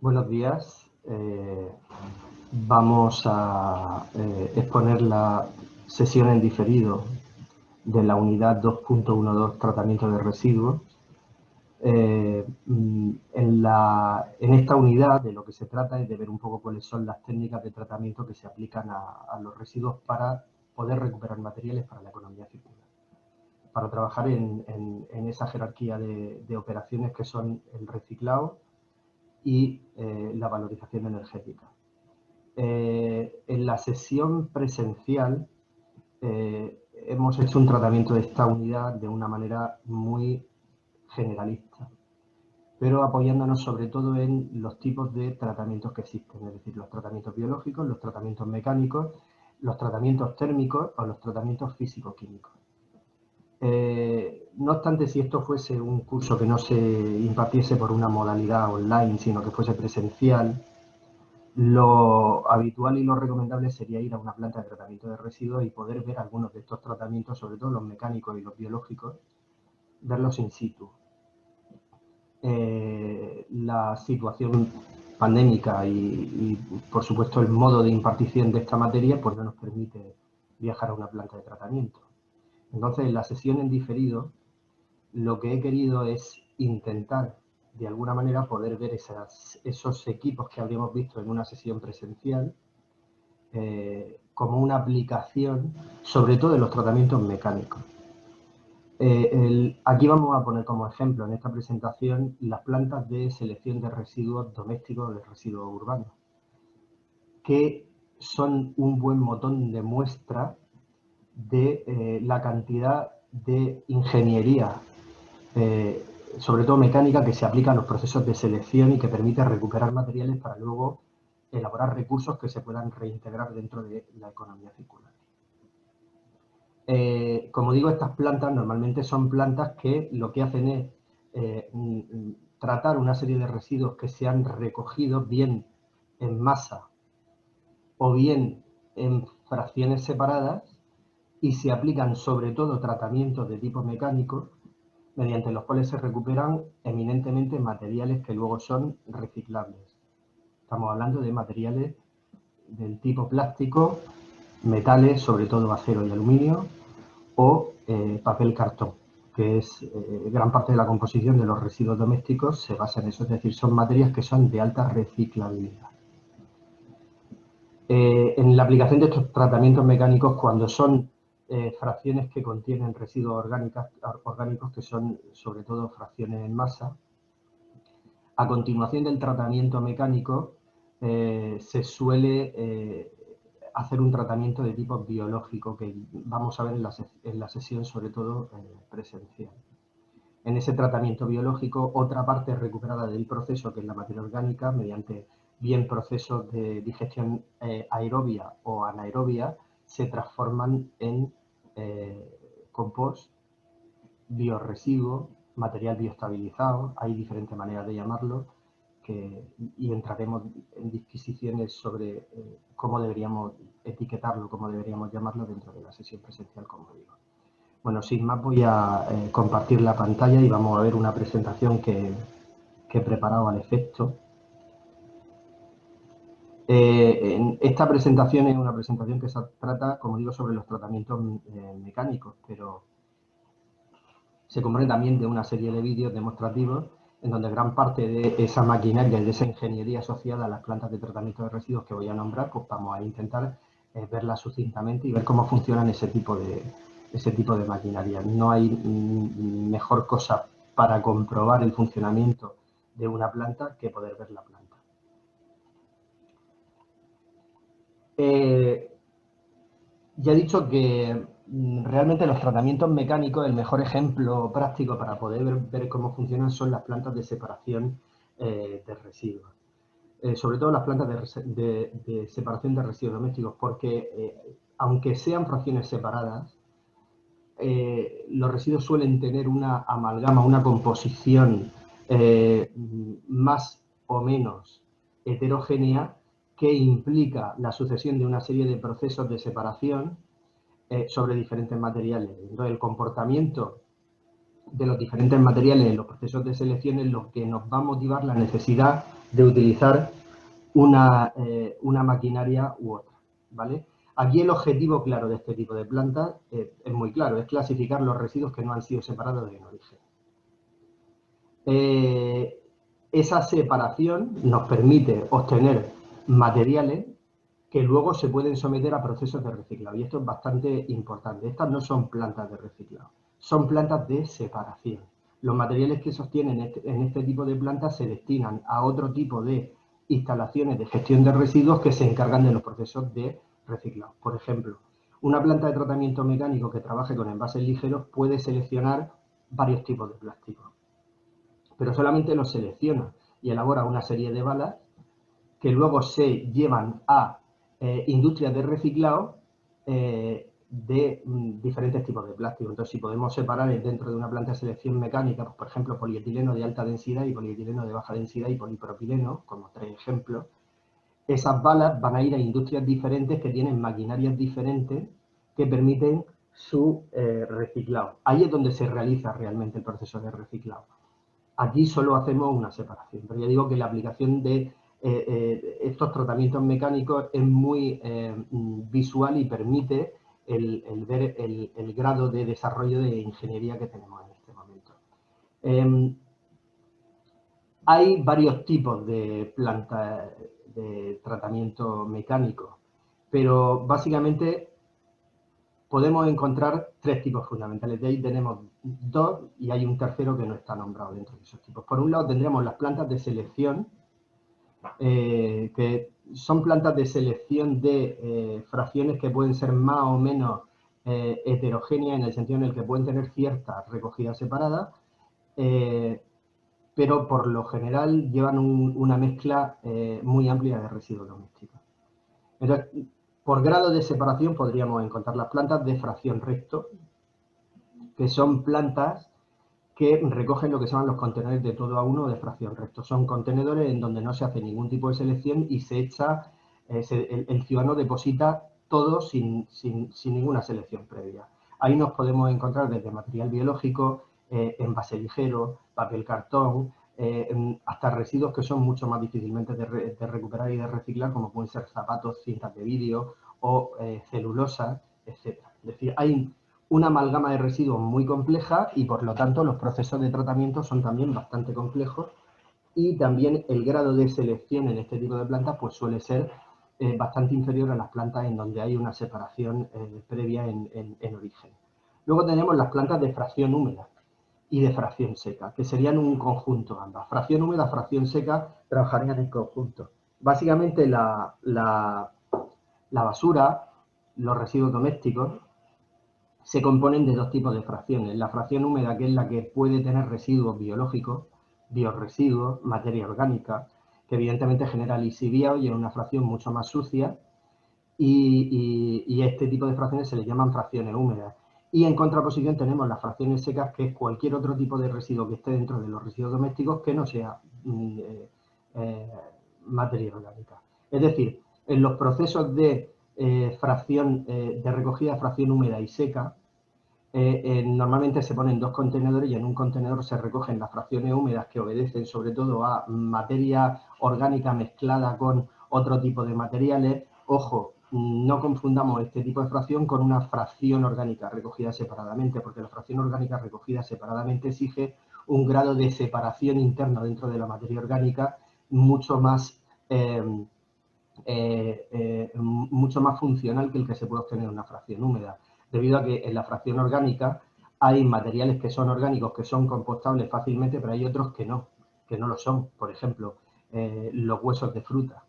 Buenos días. Vamos a exponer la sesión en diferido de la unidad 2.12 Tratamiento de residuos. En esta unidad de lo que se trata es de ver un poco cuáles son las técnicas de tratamiento que se aplican a los residuos para poder recuperar materiales para la economía circular. Para trabajar en esa jerarquía de operaciones que son el reciclado y la valorización energética. En la sesión presencial hemos hecho un tratamiento de esta unidad de una manera muy generalista, pero apoyándonos sobre todo en los tipos de tratamientos que existen, es decir, los tratamientos biológicos, los tratamientos mecánicos, los tratamientos térmicos o los tratamientos físico-químicos. No obstante, si esto fuese un curso que no se impartiese por una modalidad online, sino que fuese presencial, lo habitual y lo recomendable sería ir a una planta de tratamiento de residuos y poder ver algunos de estos tratamientos, sobre todo los mecánicos y los biológicos, verlos in situ. La situación pandémica y, por supuesto, el modo de impartición de esta materia pues no nos permite viajar a una planta de tratamiento. Entonces, en la sesión en diferido, lo que he querido es intentar, de alguna manera, poder ver esos equipos que habríamos visto en una sesión presencial como una aplicación, sobre todo en los tratamientos mecánicos. Aquí vamos a poner como ejemplo en esta presentación las plantas de selección de residuos domésticos, de residuos urbanos, que son un buen botón de muestra de la cantidad de ingeniería, sobre todo mecánica, que se aplica a los procesos de selección y que permite recuperar materiales para luego elaborar recursos que se puedan reintegrar dentro de la economía circular. Como digo, estas plantas normalmente son plantas que lo que hacen es tratar una serie de residuos que se han recogido bien en masa o bien en fracciones separadas y se aplican sobre todo tratamientos de tipo mecánico mediante los cuales se recuperan eminentemente materiales que luego son reciclables. Estamos hablando de materiales del tipo plástico, metales, sobre todo acero y aluminio, o papel cartón, que es gran parte de la composición de los residuos domésticos se basa en eso, es decir, son materias que son de alta reciclabilidad. En la aplicación de estos tratamientos mecánicos, cuando son fracciones que contienen residuos orgánicos, que son sobre todo fracciones en masa, a continuación del tratamiento mecánico se suele hacer un tratamiento de tipo biológico que vamos a ver en la sesión sobre todo presencial. En ese tratamiento biológico, otra parte recuperada del proceso, que es la materia orgánica, mediante bien procesos de digestión aerobia o anaerobia, se transforman en compost, bioresiduo, material bioestabilizado. Hay diferentes maneras de llamarlo y entraremos en disquisiciones sobre cómo deberíamos etiquetarlo, cómo deberíamos llamarlo dentro de la sesión presencial, como digo. Bueno, sin más voy a compartir la pantalla y vamos a ver una presentación que he preparado al efecto. Esta presentación es una presentación que se trata, como digo, sobre los tratamientos mecánicos, pero se compone también de una serie de vídeos demostrativos en donde gran parte de esa maquinaria y de esa ingeniería asociada a las plantas de tratamiento de residuos que voy a nombrar, pues vamos a intentar verla sucintamente y ver cómo funcionan ese tipo de maquinaria. No hay mejor cosa para comprobar el funcionamiento de una planta que poder ver la planta. Ya he dicho que realmente los tratamientos mecánicos, el mejor ejemplo práctico para poder ver cómo funcionan son las plantas de separación de residuos. Sobre todo las plantas de separación de residuos domésticos, porque aunque sean fracciones separadas, los residuos suelen tener una amalgama, una composición más o menos heterogénea, que implica la sucesión de una serie de procesos de separación sobre diferentes materiales. Entonces, el comportamiento de los diferentes materiales en los procesos de selección es lo que nos va a motivar la necesidad de utilizar una maquinaria u otra, ¿vale? Aquí el objetivo claro de este tipo de plantas es muy claro, es clasificar los residuos que no han sido separados en origen. Esa separación nos permite obtener materiales que luego se pueden someter a procesos de reciclado. Y esto es bastante importante. Estas no son plantas de reciclado, son plantas de separación. Los materiales que se obtienen en este tipo de plantas se destinan a otro tipo de instalaciones de gestión de residuos que se encargan de los procesos de reciclado. Por ejemplo, una planta de tratamiento mecánico que trabaje con envases ligeros puede seleccionar varios tipos de plásticos, pero solamente los selecciona y elabora una serie de balas que luego se llevan a industrias de reciclado de diferentes tipos de plástico. Entonces, si podemos separar dentro de una planta de selección mecánica, pues, por ejemplo, polietileno de alta densidad y polietileno de baja densidad y polipropileno, como 3 ejemplos, esas balas van a ir a industrias diferentes que tienen maquinarias diferentes que permiten su reciclado. Ahí es donde se realiza realmente el proceso de reciclado. Aquí solo hacemos una separación, pero ya digo que la aplicación de estos tratamientos mecánicos es muy visual y permite el ver el grado de desarrollo de ingeniería que tenemos en este momento. Hay varios tipos de plantas de tratamiento mecánico, pero básicamente podemos encontrar 3 tipos fundamentales. De ahí tenemos 2 y hay un tercero que no está nombrado dentro de esos tipos. Por un lado tendríamos las plantas de selección, que son plantas de selección de fracciones que pueden ser más o menos heterogéneas, en el sentido en el que pueden tener ciertas recogidas separadas, pero por lo general llevan una mezcla muy amplia de residuos domésticos. Entonces, por grado de separación podríamos encontrar las plantas de fracción recto, que son plantas que recogen lo que se llaman los contenedores de todo a uno de fracción recto. Son contenedores en donde no se hace ningún tipo de selección y se echa, el ciudadano deposita todo sin ninguna selección previa. Ahí nos podemos encontrar desde material biológico, envase ligero, papel cartón, hasta residuos que son mucho más difícilmente de recuperar y de reciclar, como pueden ser zapatos, cintas de vídeo o celulosa, etc. Es decir, hay una amalgama de residuos muy compleja y por lo tanto los procesos de tratamiento son también bastante complejos y también el grado de selección en este tipo de plantas pues suele ser bastante inferior a las plantas en donde hay una separación previa en origen. Luego tenemos las plantas de fracción húmeda y de fracción seca, que serían un conjunto ambas. Fracción húmeda, fracción seca trabajarían en conjunto. Básicamente la basura, los residuos domésticos, se componen de 2 tipos de fracciones. La fracción húmeda, que es la que puede tener residuos biológicos, bioresiduos, materia orgánica, que evidentemente genera lixiviados y es una fracción mucho más sucia, y este tipo de fracciones se le llaman fracciones húmedas. Y en contraposición tenemos las fracciones secas, que es cualquier otro tipo de residuo que esté dentro de los residuos domésticos que no sea materia orgánica. Es decir, en los procesos de fracción de recogida de fracción húmeda y seca, normalmente se ponen 2 contenedores y en un contenedor se recogen las fracciones húmedas que obedecen sobre todo a materia orgánica mezclada con otro tipo de materiales. Ojo, no confundamos este tipo de fracción con una fracción orgánica recogida separadamente, porque la fracción orgánica recogida separadamente exige un grado de separación interno dentro de la materia orgánica mucho más funcional que el que se puede obtener en una fracción húmeda, debido a que en la fracción orgánica hay materiales que son orgánicos, que son compostables fácilmente, pero hay otros que no lo son. Por ejemplo, los huesos de fruta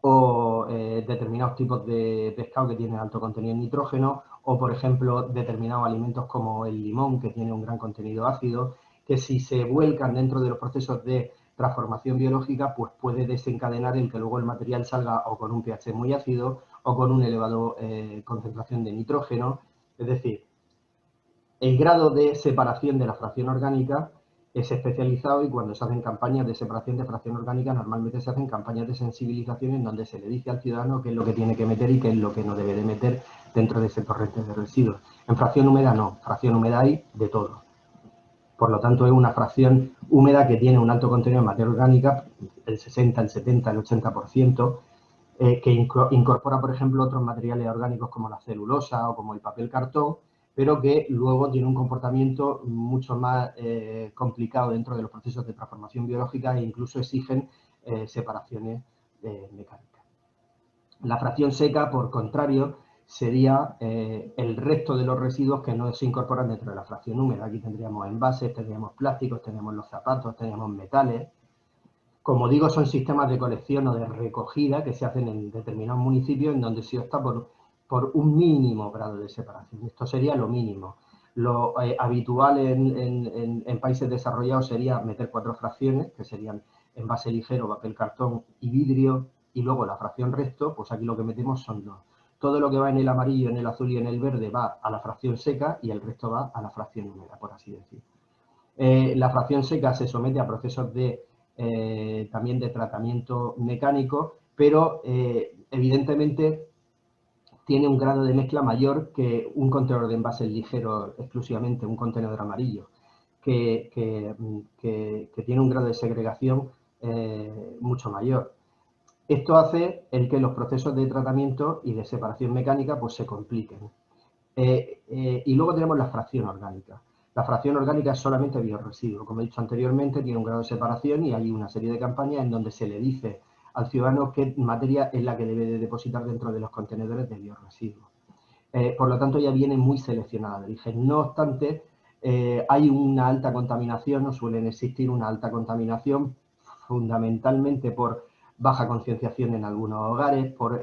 o determinados tipos de pescado que tienen alto contenido en nitrógeno, o por ejemplo determinados alimentos como el limón, que tiene un gran contenido ácido, que si se vuelcan dentro de los procesos de transformación biológica, pues puede desencadenar el que luego el material salga o con un pH muy ácido o con una elevada concentración de nitrógeno. Es decir, el grado de separación de la fracción orgánica es especializado, y cuando se hacen campañas de separación de fracción orgánica, normalmente se hacen campañas de sensibilización en donde se le dice al ciudadano qué es lo que tiene que meter y qué es lo que no debe de meter dentro de ese torrente de residuos. En fracción húmeda no, fracción húmeda hay de todo. Por lo tanto, es una fracción húmeda que tiene un alto contenido de materia orgánica, el 60, el 70, el 80%, que incorpora, por ejemplo, otros materiales orgánicos como la celulosa o como el papel cartón, pero que luego tiene un comportamiento mucho más complicado dentro de los procesos de transformación biológica e incluso exigen separaciones mecánicas. La fracción seca, por contrario, sería el resto de los residuos que no se incorporan dentro de la fracción húmeda. Aquí tendríamos envases, tendríamos plásticos, tendríamos los zapatos, tendríamos metales. Como digo, son sistemas de colección o de recogida que se hacen en determinados municipios en donde se opta por un mínimo grado de separación. Esto sería lo mínimo. Lo habitual en países desarrollados sería meter 4 fracciones, que serían envase ligero, papel cartón y vidrio, y luego la fracción resto, pues aquí lo que metemos son 2. Todo lo que va en el amarillo, en el azul y en el verde va a la fracción seca y el resto va a la fracción húmeda, por así decir. La fracción seca se somete a procesos también de tratamiento mecánico, pero evidentemente tiene un grado de mezcla mayor que un contenedor de envases ligero exclusivamente, un contenedor amarillo, que tiene un grado de segregación mucho mayor. Esto hace el que los procesos de tratamiento y de separación mecánica pues, se compliquen. Y luego tenemos la fracción orgánica. La fracción orgánica es solamente biorresiduo. Como he dicho anteriormente, tiene un grado de separación y hay una serie de campañas en donde se le dice al ciudadano qué materia es la que debe de depositar dentro de los contenedores de biorresiduos. Por lo tanto, ya viene muy seleccionada de origen. No obstante, hay una alta contaminación, o suelen existir una alta contaminación, fundamentalmente por baja concienciación en algunos hogares, por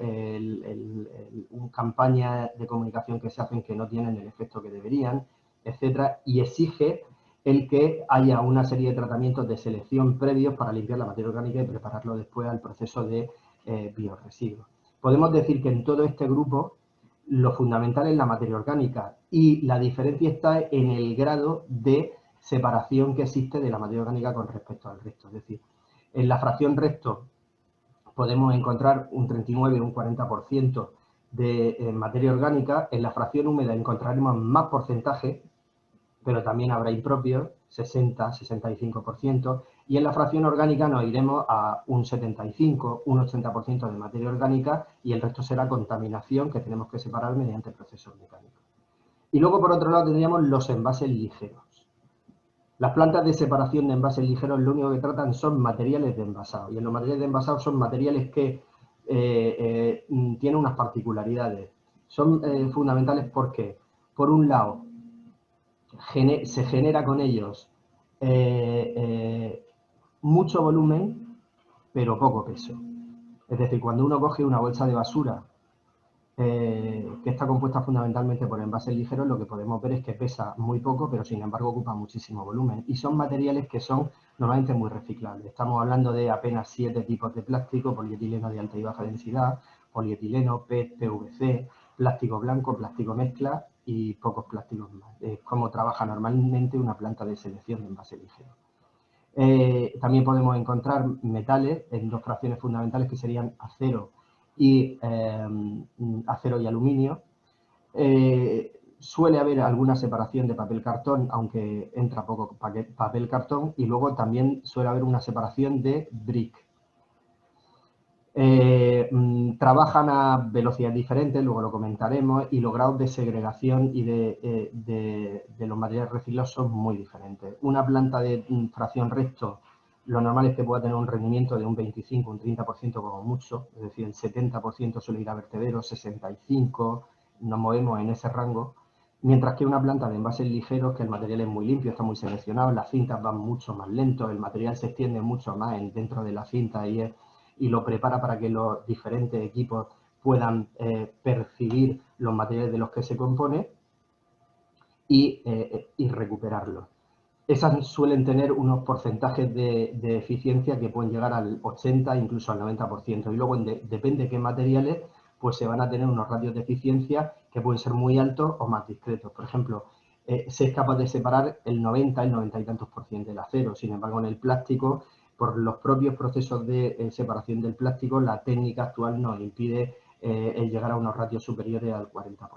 campañas de comunicación que se hacen que no tienen el efecto que deberían, etcétera, y exige el que haya una serie de tratamientos de selección previos para limpiar la materia orgánica y prepararlo después al proceso de biorresiduos. Podemos decir que en todo este grupo lo fundamental es la materia orgánica y la diferencia está en el grado de separación que existe de la materia orgánica con respecto al resto. Es decir, en la fracción resto podemos encontrar un 39 o un 40% de materia orgánica. En la fracción húmeda encontraremos más porcentaje, pero también habrá impropios, 60, 65%, y en la fracción orgánica nos iremos a un 75, un 80% de materia orgánica y el resto será contaminación que tenemos que separar mediante procesos mecánicos. Y luego, por otro lado, tendríamos los envases ligeros. Las plantas de separación de envases ligeros lo único que tratan son materiales de envasado. Y en los materiales de envasado son materiales que tienen unas particularidades. Son fundamentales porque, por un lado, se genera con ellos mucho volumen, pero poco peso. Es decir, cuando uno coge una bolsa de basura que está compuesta fundamentalmente por envases ligeros, lo que podemos ver es que pesa muy poco, pero sin embargo ocupa muchísimo volumen. Y son materiales que son normalmente muy reciclables. Estamos hablando de apenas 7 tipos de plástico: polietileno de alta y baja densidad, polietileno, PET, PVC, plástico blanco, plástico mezcla y pocos plásticos más. Es como trabaja normalmente una planta de selección de envases ligeros. También podemos encontrar metales en 2 fracciones fundamentales que serían acero y aluminio. Suele haber alguna separación de papel cartón, aunque entra poco papel cartón, y luego también suele haber una separación de brick. Trabajan a velocidades diferentes, luego lo comentaremos, y los grados de segregación y de los materiales reciclados son muy diferentes. Una planta de fracción resto, lo normal es que pueda tener un rendimiento de un 25, un 30% como mucho, es decir, el 70% suele ir a vertederos, 65%, nos movemos en ese rango, mientras que una planta de envases ligeros, que el material es muy limpio, está muy seleccionado, las cintas van mucho más lento, el material se extiende mucho más dentro de la cinta y lo prepara para que los diferentes equipos puedan percibir los materiales de los que se compone y recuperarlos. Esas suelen tener unos porcentajes de eficiencia que pueden llegar al 80, incluso al 90%. Y luego, depende de qué materiales, pues se van a tener unos ratios de eficiencia que pueden ser muy altos o más discretos. Por ejemplo, se es capaz de separar el 90, el 90 y tantos por ciento del acero. Sin embargo, en el plástico, por los propios procesos de separación del plástico, la técnica actual nos impide el llegar a unos ratios superiores al 40%.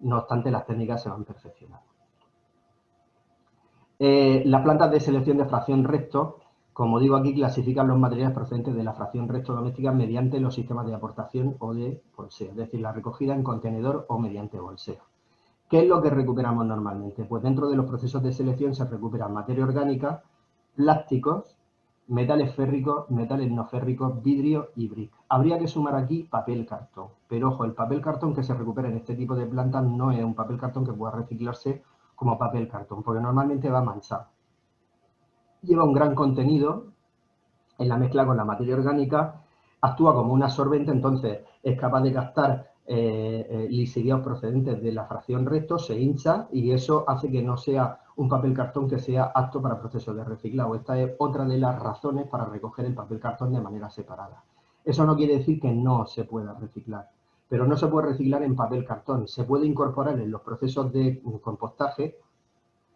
No obstante, las técnicas se van perfeccionando. Las plantas de selección de fracción recto, como digo aquí, clasifican los materiales procedentes de la fracción recto doméstica mediante los sistemas de aportación o de bolseo, es decir, la recogida en contenedor o mediante bolseo. ¿Qué es lo que recuperamos normalmente? Pues dentro de los procesos de selección se recuperan materia orgánica, plásticos, metales férricos, metales no férricos, vidrio y brick. Habría que sumar aquí papel cartón, pero ojo, el papel cartón que se recupera en este tipo de plantas no es un papel cartón que pueda reciclarse como papel cartón, porque normalmente va manchado. Lleva un gran contenido en la mezcla con la materia orgánica, actúa como un absorbente, entonces es capaz de captar lixiviados procedentes de la fracción recto, se hincha y eso hace que no sea un papel cartón que sea apto para procesos de reciclado. Esta es otra de las razones para recoger el papel cartón de manera separada. Eso no quiere decir que no se pueda reciclar, pero no se puede reciclar en papel cartón. Se puede incorporar en los procesos de compostaje,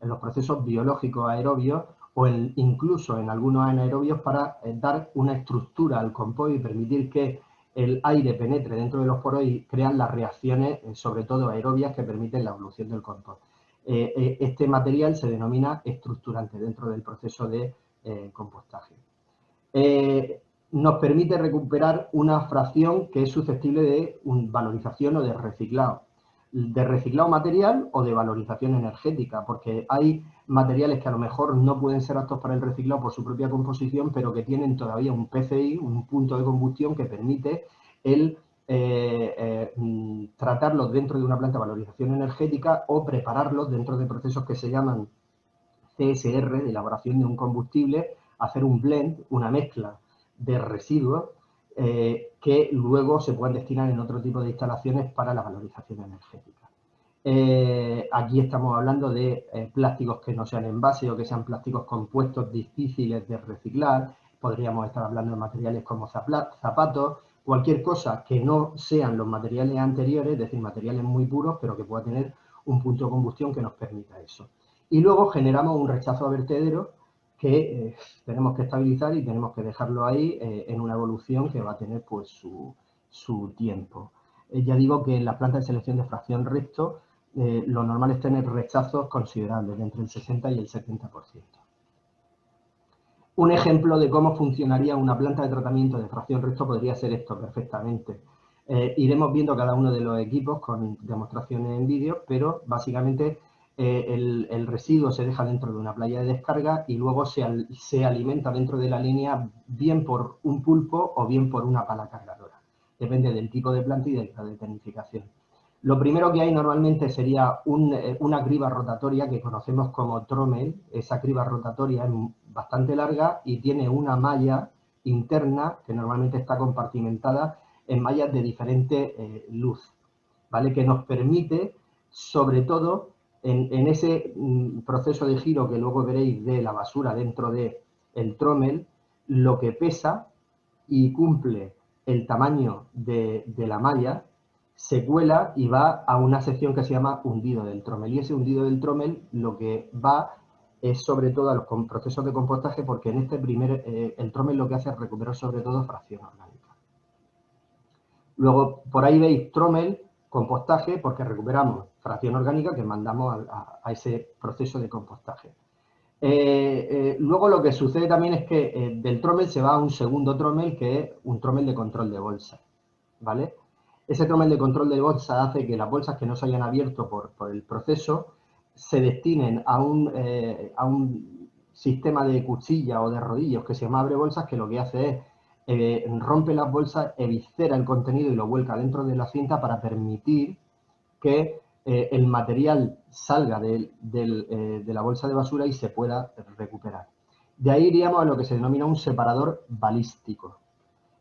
en los procesos biológicos aerobios o incluso en algunos anaerobios para dar una estructura al compost y permitir que el aire penetre dentro de los poros y crean las reacciones, sobre todo aerobias, que permiten la evolución del compost. Este material se denomina estructurante dentro del proceso de compostaje. Nos permite recuperar una fracción que es susceptible de valorización o de reciclado material o de valorización energética, porque hay materiales que a lo mejor no pueden ser aptos para el reciclado por su propia composición, pero que tienen todavía un PCI, un punto de combustión que permite el tratarlos dentro de una planta de valorización energética o prepararlos dentro de procesos que se llaman CSR, de elaboración de un combustible, hacer un blend, una mezcla de residuos que luego se pueden destinar en otro tipo de instalaciones para la valorización energética. Aquí estamos hablando de plásticos que no sean envase o que sean plásticos compuestos difíciles de reciclar. Podríamos estar hablando de materiales como zapatos, cualquier cosa que no sean los materiales anteriores, es decir, materiales muy puros, pero que pueda tener un punto de combustión que nos permita eso. Y luego generamos un rechazo a vertedero que tenemos que estabilizar y tenemos que dejarlo ahí en una evolución que va a tener pues su tiempo. Ya digo que en las plantas de selección de fracción recto lo normal es tener rechazos considerables, de entre el 60 y el 70%. Un ejemplo de cómo funcionaría una planta de tratamiento de fracción recto podría ser esto perfectamente. Iremos viendo cada uno de los equipos con demostraciones en vídeo, pero básicamente el residuo se deja dentro de una playa de descarga y luego se alimenta dentro de la línea bien por un pulpo o bien por una pala cargadora. Depende del tipo de planta y del grado de tecnificación. Lo primero que hay normalmente sería una criba rotatoria que conocemos como trommel. Esa criba rotatoria es bastante larga y tiene una malla interna que normalmente está compartimentada en mallas de diferente luz, ¿vale? Que nos permite, sobre todo, en ese proceso de giro que luego veréis de la basura dentro del trommel, lo que pesa y cumple el tamaño de la malla, se cuela y va a una sección que se llama hundido del trommel. Y ese hundido del trommel lo que va es sobre todo a los procesos de compostaje, porque en este el trommel lo que hace es recuperar sobre todo fracción orgánica. Luego, por ahí veis trommel, compostaje, porque recuperamos fracción orgánica que mandamos a ese proceso de compostaje. Luego lo que sucede también es que del trommel se va a un segundo trommel, que es un trommel de control de bolsa, ¿vale? Ese trommel de control de bolsa hace que las bolsas que no se hayan abierto por el proceso se destinen a un sistema de cuchilla o de rodillos que se llama abre bolsas, que lo que hace es rompe las bolsas, eviscera el contenido y lo vuelca dentro de la cinta para permitir que el material salga de la bolsa de basura y se pueda recuperar. De ahí iríamos a lo que se denomina un separador balístico,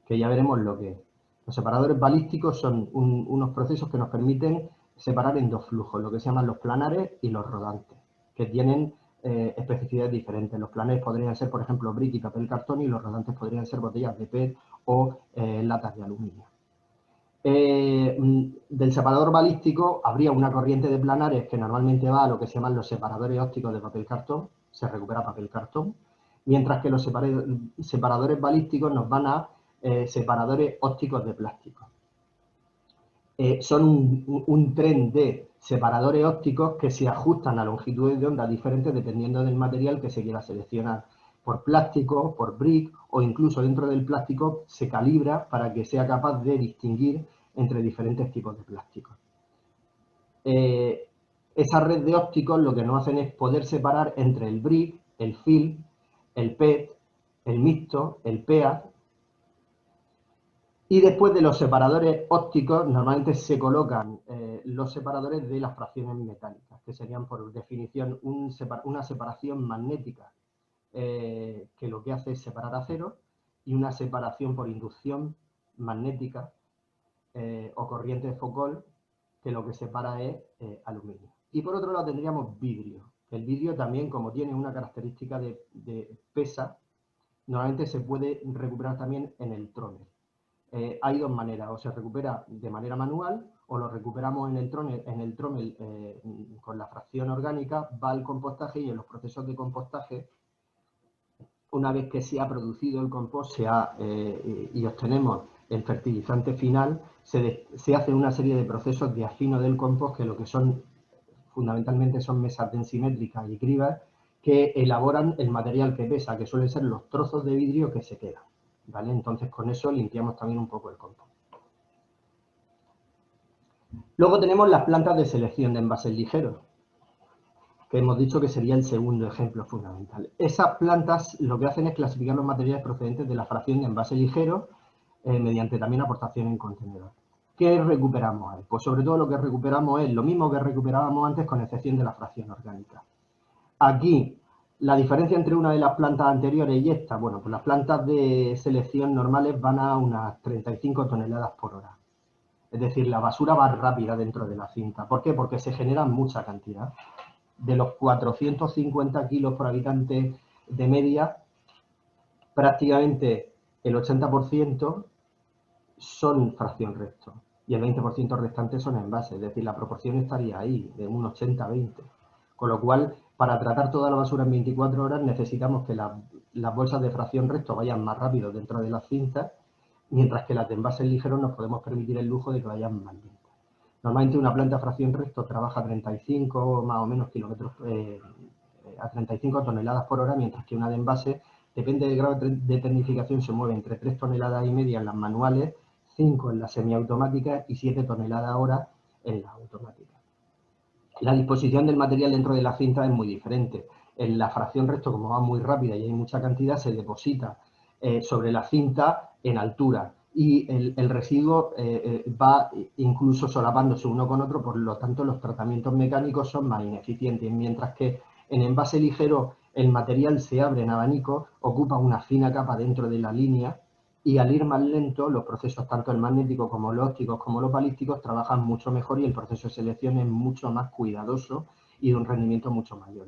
que ya veremos lo que es. Los separadores balísticos son unos procesos que nos permiten separar en dos flujos, lo que se llaman los planares y los rodantes, que tienen especificidades diferentes. Los planares podrían ser, por ejemplo, brick y papel cartón, y los rodantes podrían ser botellas de PET o latas de aluminio. Del separador balístico habría una corriente de planares que normalmente va a lo que se llaman los separadores ópticos de papel cartón, se recupera papel cartón, mientras que los separadores balísticos nos van a separadores ópticos de plástico. Son un tren de separadores ópticos que se ajustan a longitudes de onda diferentes dependiendo del material que se quiera seleccionar. Por plástico, por brick o incluso dentro del plástico se calibra para que sea capaz de distinguir entre diferentes tipos de plásticos. Esa red de ópticos lo que nos hacen es poder separar entre el brick, el film, el PET, el mixto, el PEA. Y después de los separadores ópticos, normalmente se colocan los separadores de las fracciones metálicas, que serían por definición una separación magnética, que lo que hace es separar acero, y una separación por inducción magnética o corriente de Foucault, que lo que separa es aluminio. Y por otro lado tendríamos vidrio. El vidrio también, como tiene una característica de pesa, normalmente se puede recuperar también en el trommel. Hay dos maneras, o se recupera de manera manual o lo recuperamos en el trommel con la fracción orgánica, va al compostaje y en los procesos de compostaje, una vez que se ha producido el compost y obtenemos el fertilizante final, se hace una serie de procesos de afino del compost que lo que son fundamentalmente son mesas densimétricas y cribas que elaboran el material que pesa, que suelen ser los trozos de vidrio que se quedan. ¿Vale? Entonces, con eso limpiamos también un poco el compost. Luego tenemos las plantas de selección de envases ligeros, que hemos dicho que sería el segundo ejemplo fundamental. Esas plantas lo que hacen es clasificar los materiales procedentes de la fracción de envase ligero mediante también aportación en contenedor. ¿Qué recuperamos ahí? Pues sobre todo lo que recuperamos es lo mismo que recuperábamos antes con excepción de la fracción orgánica. Aquí, la diferencia entre una de las plantas anteriores y esta, bueno, pues las plantas de selección normales van a unas 35 toneladas por hora. Es decir, la basura va rápida dentro de la cinta. ¿Por qué? Porque se genera mucha cantidad. De los 450 kilos por habitante de media, prácticamente el 80% son fracción resto y el 20% restante son envases. Es decir, la proporción estaría ahí, de un 80-20. Con lo cual, para tratar toda la basura en 24 horas necesitamos que las bolsas de fracción resto vayan más rápido dentro de las cintas, mientras que las de envases ligeros nos podemos permitir el lujo de que vayan más lentas. Normalmente una planta de fracción resto trabaja a 35 más o menos kilómetros, a 35 toneladas por hora, mientras que una de envase, depende del grado de tecnificación, se mueve entre 3 toneladas y media en las manuales, 5 en las semiautomáticas y 7 toneladas hora en las automáticas. La disposición del material dentro de la cinta es muy diferente. En la fracción resto, como va muy rápida y hay mucha cantidad, se deposita sobre la cinta en altura y el residuo va incluso solapándose uno con otro, por lo tanto los tratamientos mecánicos son más ineficientes, mientras que en envase ligero el material se abre en abanico, ocupa una fina capa dentro de la línea y al ir más lento los procesos, tanto el magnético como los ópticos como los balísticos, trabajan mucho mejor y el proceso de selección es mucho más cuidadoso y de un rendimiento mucho mayor,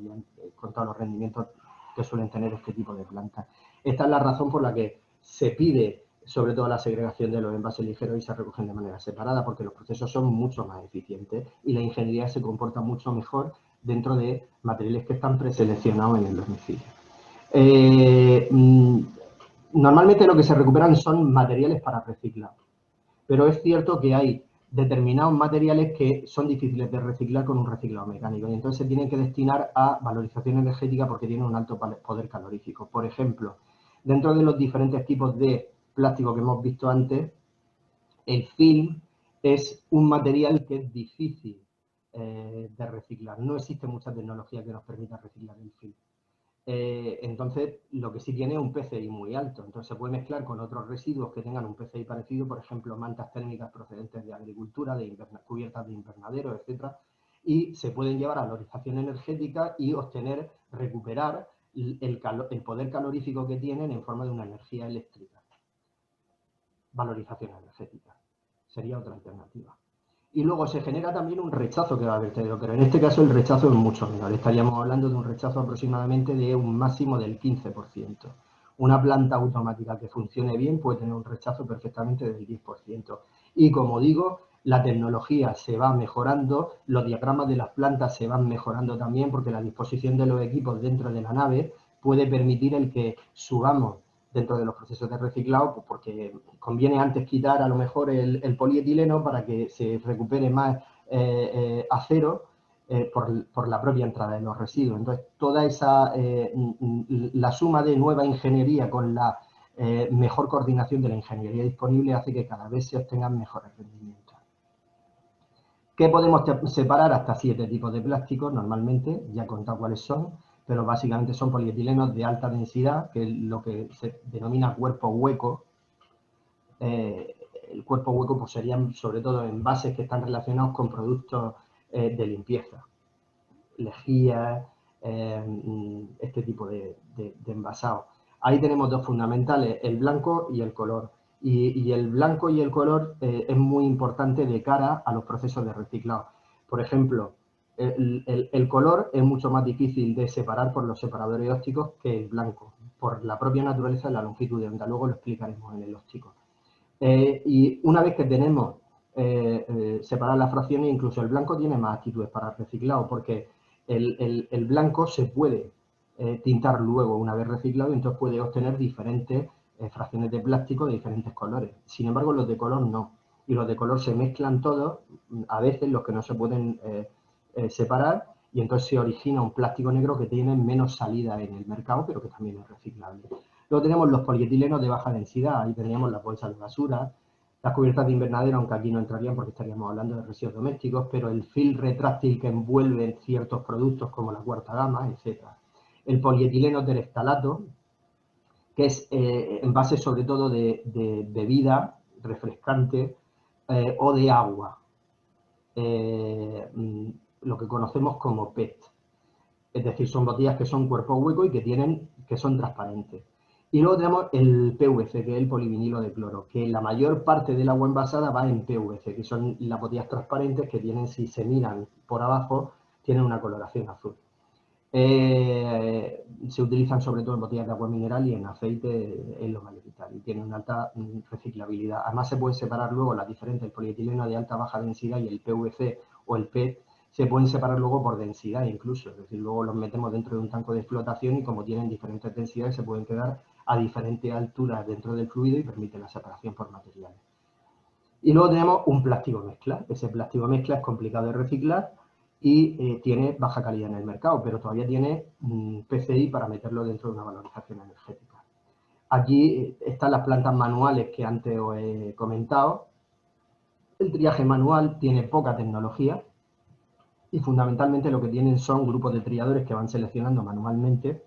con todos los rendimientos que suelen tener este tipo de plantas. Esta es la razón por la que se pide sobre todo la segregación de los envases ligeros y se recogen de manera separada, porque los procesos son mucho más eficientes y la ingeniería se comporta mucho mejor dentro de materiales que están preseleccionados en el domicilio. Normalmente lo que se recuperan son materiales para reciclar, pero es cierto que hay determinados materiales que son difíciles de reciclar con un reciclado mecánico y entonces se tienen que destinar a valorización energética porque tienen un alto poder calorífico. Por ejemplo, dentro de los diferentes tipos de plástico que hemos visto antes, el film es un material que es difícil de reciclar. No existe mucha tecnología que nos permita reciclar el film. Entonces, lo que sí tiene es un PCI muy alto. Entonces, se puede mezclar con otros residuos que tengan un PCI parecido, por ejemplo, mantas térmicas procedentes de agricultura, cubiertas de invernadero, etcétera, y se pueden llevar a valorización energética y recuperar el poder calorífico que tienen en forma de una energía eléctrica. Valorización energética sería otra alternativa. Y luego se genera también un rechazo que va a vertedero, pero en este caso el rechazo es mucho menor. Estaríamos hablando de un rechazo aproximadamente de un máximo del 15%. Una planta automática que funcione bien puede tener un rechazo perfectamente del 10%. Y como digo, la tecnología se va mejorando, los diagramas de las plantas se van mejorando también porque la disposición de los equipos dentro de la nave puede permitir el que subamos dentro de los procesos de reciclado, pues porque conviene antes quitar a lo mejor el polietileno para que se recupere más acero por la propia entrada de los residuos. Entonces, toda esa, la suma de nueva ingeniería con la mejor coordinación de la ingeniería disponible hace que cada vez se obtengan mejores rendimientos. ¿Qué podemos separar? Hasta 7 tipos de plásticos, normalmente, ya he contado cuáles son, pero básicamente son polietilenos de alta densidad, que es lo que se denomina cuerpo hueco. El cuerpo hueco pues, serían sobre todo envases que están relacionados con productos de limpieza, lejía, este tipo de envasado. Ahí tenemos dos fundamentales, el blanco y el color. Y el blanco y el color es muy importante de cara a los procesos de reciclado. Por ejemplo, el color es mucho más difícil de separar por los separadores ópticos que el blanco, por la propia naturaleza de la longitud de onda. Luego lo explicaremos en el óptico. Y una vez que tenemos separar las fracciones, incluso el blanco tiene más actitudes para reciclado, porque el blanco se puede tintar luego una vez reciclado y entonces puede obtener diferentes fracciones de plástico de diferentes colores. Sin embargo, los de color no. Y los de color se mezclan todos, a veces los que no se pueden separar, y entonces se origina un plástico negro que tiene menos salida en el mercado, pero que también es reciclable. Luego tenemos los polietilenos de baja densidad, ahí teníamos las bolsas de basura, las cubiertas de invernadero, aunque aquí no entrarían porque estaríamos hablando de residuos domésticos, pero el film retráctil que envuelve ciertos productos como la cuarta gama, etc. El polietileno tereftalato, que es envase sobre todo de bebida refrescante o de agua, lo que conocemos como PET. Es decir, son botellas que son cuerpo hueco y que son transparentes. Y luego tenemos el PVC, que es el polivinilo de cloro, que la mayor parte del agua envasada va en PVC, que son las botellas transparentes que tienen, si se miran por abajo, tienen una coloración azul. Se utilizan sobre todo en botellas de agua mineral y en aceite en lo mayoritario y tienen una alta reciclabilidad. Además se pueden separar luego las diferentes, el polietileno de alta baja densidad y el PVC o el PET, se pueden separar luego por densidad incluso, es decir, luego los metemos dentro de un tanque de explotación y como tienen diferentes densidades se pueden quedar a diferentes alturas dentro del fluido y permite la separación por materiales. Y luego tenemos un plástico mezcla. Ese plástico mezcla es complicado de reciclar y tiene baja calidad en el mercado, pero todavía tiene PCI para meterlo dentro de una valorización energética. Aquí están las plantas manuales que antes os he comentado. El triaje manual tiene poca tecnología y fundamentalmente lo que tienen son grupos de triadores que van seleccionando manualmente.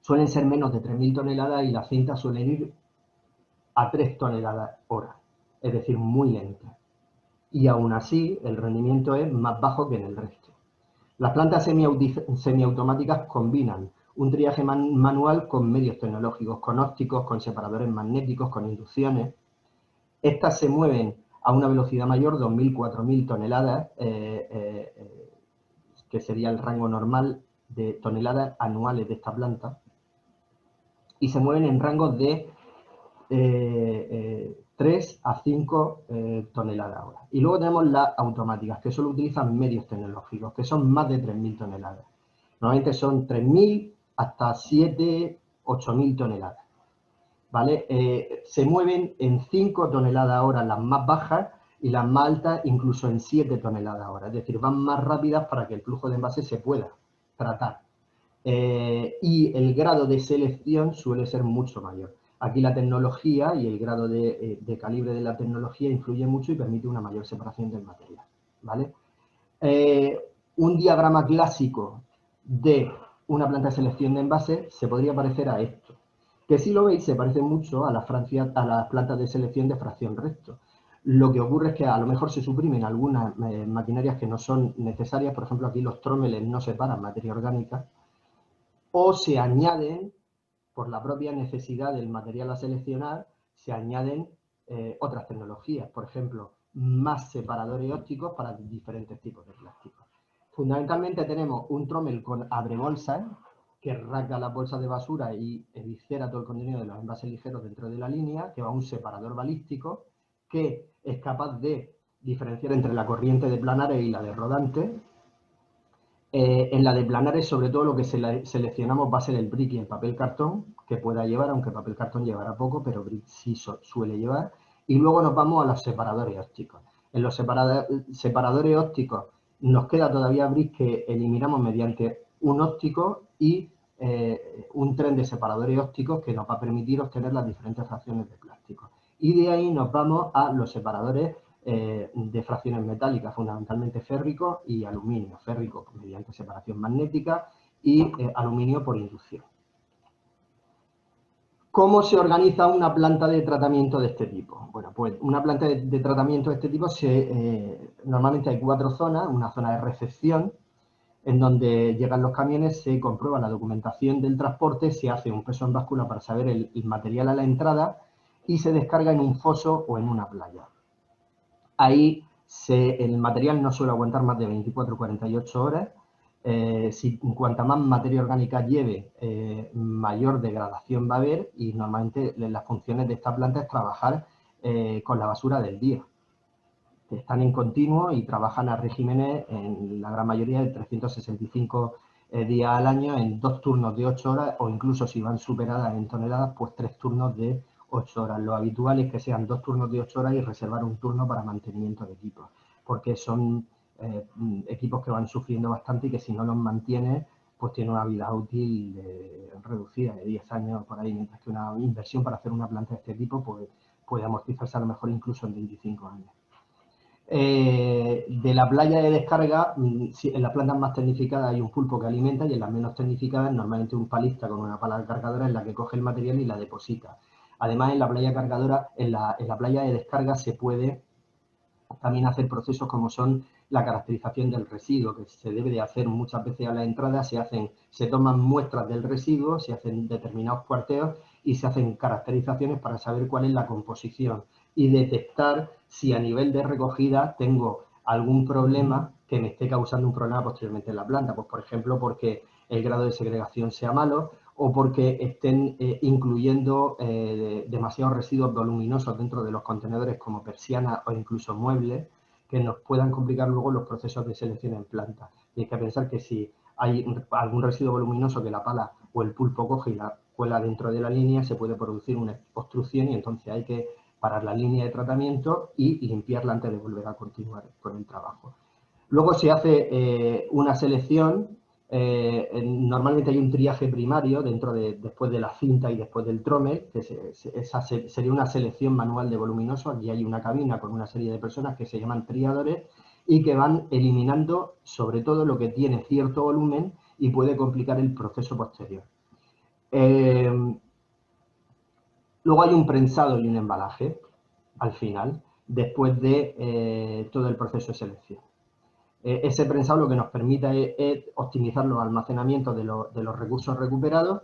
Suelen ser menos de 3.000 toneladas y las cintas suelen ir a 3 toneladas hora, es decir, muy lenta. Y aún así el rendimiento es más bajo que en el resto. Las plantas semiautomáticas combinan un triaje manual con medios tecnológicos, con ópticos, con separadores magnéticos, con inducciones. Estas se mueven a una velocidad mayor, 2.000, 4.000 toneladas, que sería el rango normal de toneladas anuales de esta planta, y se mueven en rangos de 3 a 5 toneladas hora. Y luego tenemos las automáticas, que solo utilizan medios tecnológicos, que son más de 3.000 toneladas. Normalmente son 3.000 hasta 7, 8.000 toneladas. ¿Vale? Se mueven en 5 toneladas hora las más bajas y las más altas incluso en 7 toneladas hora. Es decir, van más rápidas para que el flujo de envase se pueda tratar. Y el grado de selección suele ser mucho mayor. Aquí la tecnología y el grado de calibre de la tecnología influye mucho y permite una mayor separación del material, ¿vale? Un diagrama clásico de una planta de selección de envases se podría parecer a esto, que si lo veis se parece mucho a las plantas de selección de fracción recto. Lo que ocurre es que a lo mejor se suprimen algunas maquinarias que no son necesarias, por ejemplo aquí los trómeles no separan materia orgánica, o se añaden, por la propia necesidad del material a seleccionar, se añaden otras tecnologías, por ejemplo, más separadores ópticos para diferentes tipos de plásticos. Fundamentalmente tenemos un trómel con abrebolsas, que rasga las bolsas de basura y eviscera todo el contenido de los envases ligeros dentro de la línea, que va a un separador balístico, que es capaz de diferenciar entre la corriente de planares y la de rodantes. En la de planares, sobre todo, lo que seleccionamos va a ser el brick y el papel cartón, que pueda llevar, aunque el papel cartón llevará poco, pero brick sí suele llevar. Y luego nos vamos a los separadores ópticos. En los separadores ópticos nos queda todavía bris que eliminamos mediante un óptico y un tren de separadores ópticos que nos va a permitir obtener las diferentes fracciones de plástico. Y de ahí nos vamos a los separadores de fracciones metálicas, fundamentalmente férrico y aluminio. Férrico mediante separación magnética y aluminio por inducción. ¿Cómo se organiza una planta de tratamiento de este tipo? Bueno, pues una planta de tratamiento de este tipo normalmente hay 4 zonas. Una zona de recepción, en donde llegan los camiones, se comprueba la documentación del transporte, se hace un peso en báscula para saber el material a la entrada y se descarga en un foso o en una playa. Ahí el material no suele aguantar más de 24 o 48 horas. Cuanta más materia orgánica lleve, mayor degradación va a haber, y normalmente las funciones de esta planta es trabajar con la basura del día. Están en continuo y trabajan a regímenes, en la gran mayoría, de 365 días al año, en 2 turnos de 8 horas, o incluso si van superadas en toneladas, pues 3 turnos de 8 horas. Lo habitual es que sean 2 turnos de 8 horas y reservar un turno para mantenimiento de equipos, porque son equipos que van sufriendo bastante y que si no los mantienes, pues tiene una vida útil reducida de 10 años por ahí, mientras que una inversión para hacer una planta de este tipo pues, puede amortizarse a lo mejor incluso en 25 años. De la playa de descarga, en las plantas más tecnificadas hay un pulpo que alimenta, y en las menos tecnificadas normalmente un palista con una pala cargadora en la que coge el material y la deposita. Además, en la playa cargadora, en la playa de descarga se puede también hacer procesos como son la caracterización del residuo, que se debe de hacer muchas veces a la entrada. Se toman muestras del residuo, se hacen determinados cuarteos y se hacen caracterizaciones para saber cuál es la composición y detectar si a nivel de recogida tengo algún problema que me esté causando un problema posteriormente en la planta. Pues, por ejemplo, porque el grado de segregación sea malo, o porque estén incluyendo demasiados residuos voluminosos dentro de los contenedores, como persianas o incluso muebles, que nos puedan complicar luego los procesos de selección en planta. Y hay que pensar que si hay algún residuo voluminoso que la pala o el pulpo coge y la cuela dentro de la línea, se puede producir una obstrucción y entonces hay que parar la línea de tratamiento y limpiarla antes de volver a continuar con el trabajo. Luego se hace una selección. Normalmente hay un triaje primario después de la cinta y después del trommel, que esa sería una selección manual de voluminosos. Aquí hay una cabina con una serie de personas que se llaman triadores y que van eliminando sobre todo lo que tiene cierto volumen y puede complicar el proceso posterior. Luego hay un prensado y un embalaje al final, después de todo el proceso de selección. Ese prensado lo que nos permite es optimizar los almacenamientos de los recursos recuperados,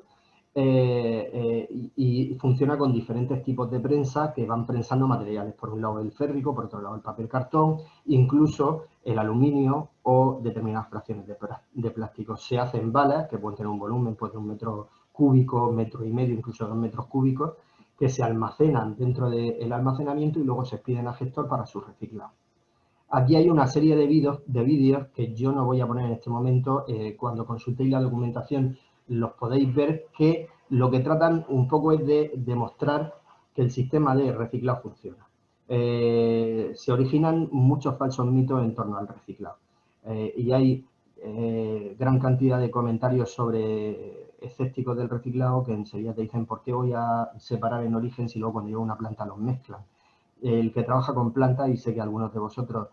y funciona con diferentes tipos de prensa que van prensando materiales. Por un lado el férrico, por otro lado el papel cartón, incluso el aluminio o determinadas fracciones de plástico. Se hacen balas que pueden tener un volumen pues, de 1 metro cúbico, 1,5 metros, incluso 2 metros cúbicos, que se almacenan dentro del almacenamiento y luego se expiden a gestor para su reciclado. Aquí hay una serie de vídeos que yo no voy a poner en este momento. Cuando consultéis la documentación los podéis ver, que lo que tratan un poco es de demostrar que el sistema de reciclado funciona. Se originan muchos falsos mitos en torno al reciclado y hay gran cantidad de comentarios sobre escépticos del reciclado que enseguida te dicen ¿por qué voy a separar en origen si luego cuando llevo una planta los mezclan? El que trabaja con plantas, y sé que algunos de vosotros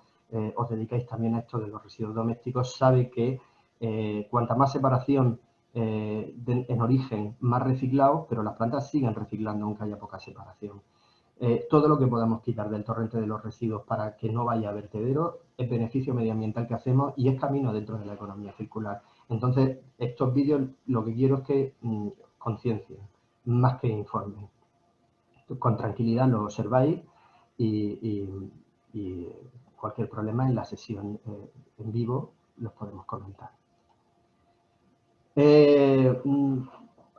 os dedicáis también a esto de los residuos domésticos, sabe que cuanta más separación en origen, más reciclado, pero las plantas siguen reciclando aunque haya poca separación. Todo lo que podamos quitar del torrente de los residuos para que no vaya a vertedero es beneficio medioambiental que hacemos y es camino dentro de la economía circular. Entonces, estos vídeos lo que quiero es que conciencien, más que informen. Con tranquilidad lo observáis y cualquier problema en la sesión en vivo los podemos comentar.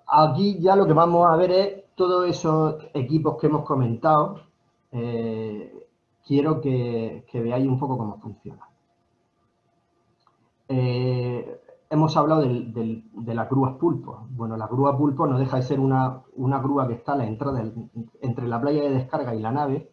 Aquí ya lo que vamos a ver es todos esos equipos que hemos comentado. Quiero que veáis un poco cómo funciona. Hemos hablado de las grúas pulpo. Bueno, la grúa pulpo no deja de ser una grúa que está a la entrada entre la playa de descarga y la nave,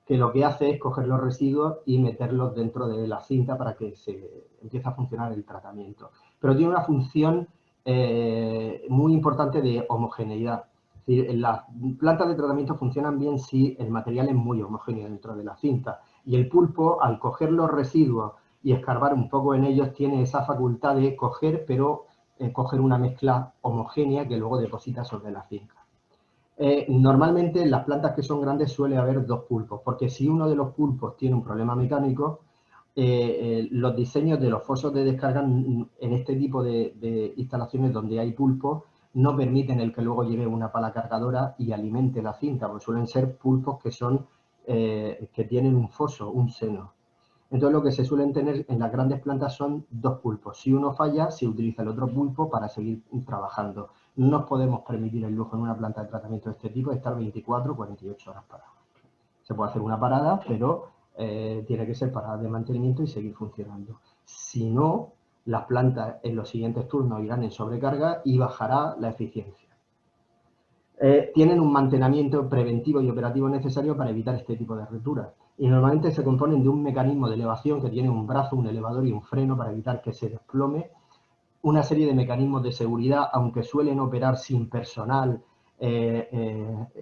que lo que hace es coger los residuos y meterlos dentro de la cinta para que se empiece a funcionar el tratamiento. Pero tiene una función muy importante de homogeneidad. Es decir, las plantas de tratamiento funcionan bien si el material es muy homogéneo dentro de la cinta. Y el pulpo, al coger los residuos y escarbar un poco en ellos, tiene esa facultad de coger, pero coger una mezcla homogénea que luego deposita sobre la cinta. Normalmente en las plantas que son grandes suele haber dos pulpos, porque si uno de los pulpos tiene un problema mecánico, los diseños de los fosos de descarga en este tipo de instalaciones donde hay pulpos no permiten el que luego lleve una pala cargadora y alimente la cinta, porque suelen ser pulpos que tienen un foso, un seno. Entonces lo que se suelen tener en las grandes plantas son dos pulpos. Si uno falla, se utiliza el otro pulpo para seguir trabajando. No nos podemos permitir el lujo en una planta de tratamiento de este tipo de estar 24 o 48 horas parados. Se puede hacer una parada, pero tiene que ser parada de mantenimiento y seguir funcionando. Si no, las plantas en los siguientes turnos irán en sobrecarga y bajará la eficiencia. Tienen un mantenimiento preventivo y operativo necesario para evitar este tipo de rupturas. Y normalmente se componen de un mecanismo de elevación que tiene un brazo, un elevador y un freno para evitar que se desplome, una serie de mecanismos de seguridad, aunque suelen operar sin personal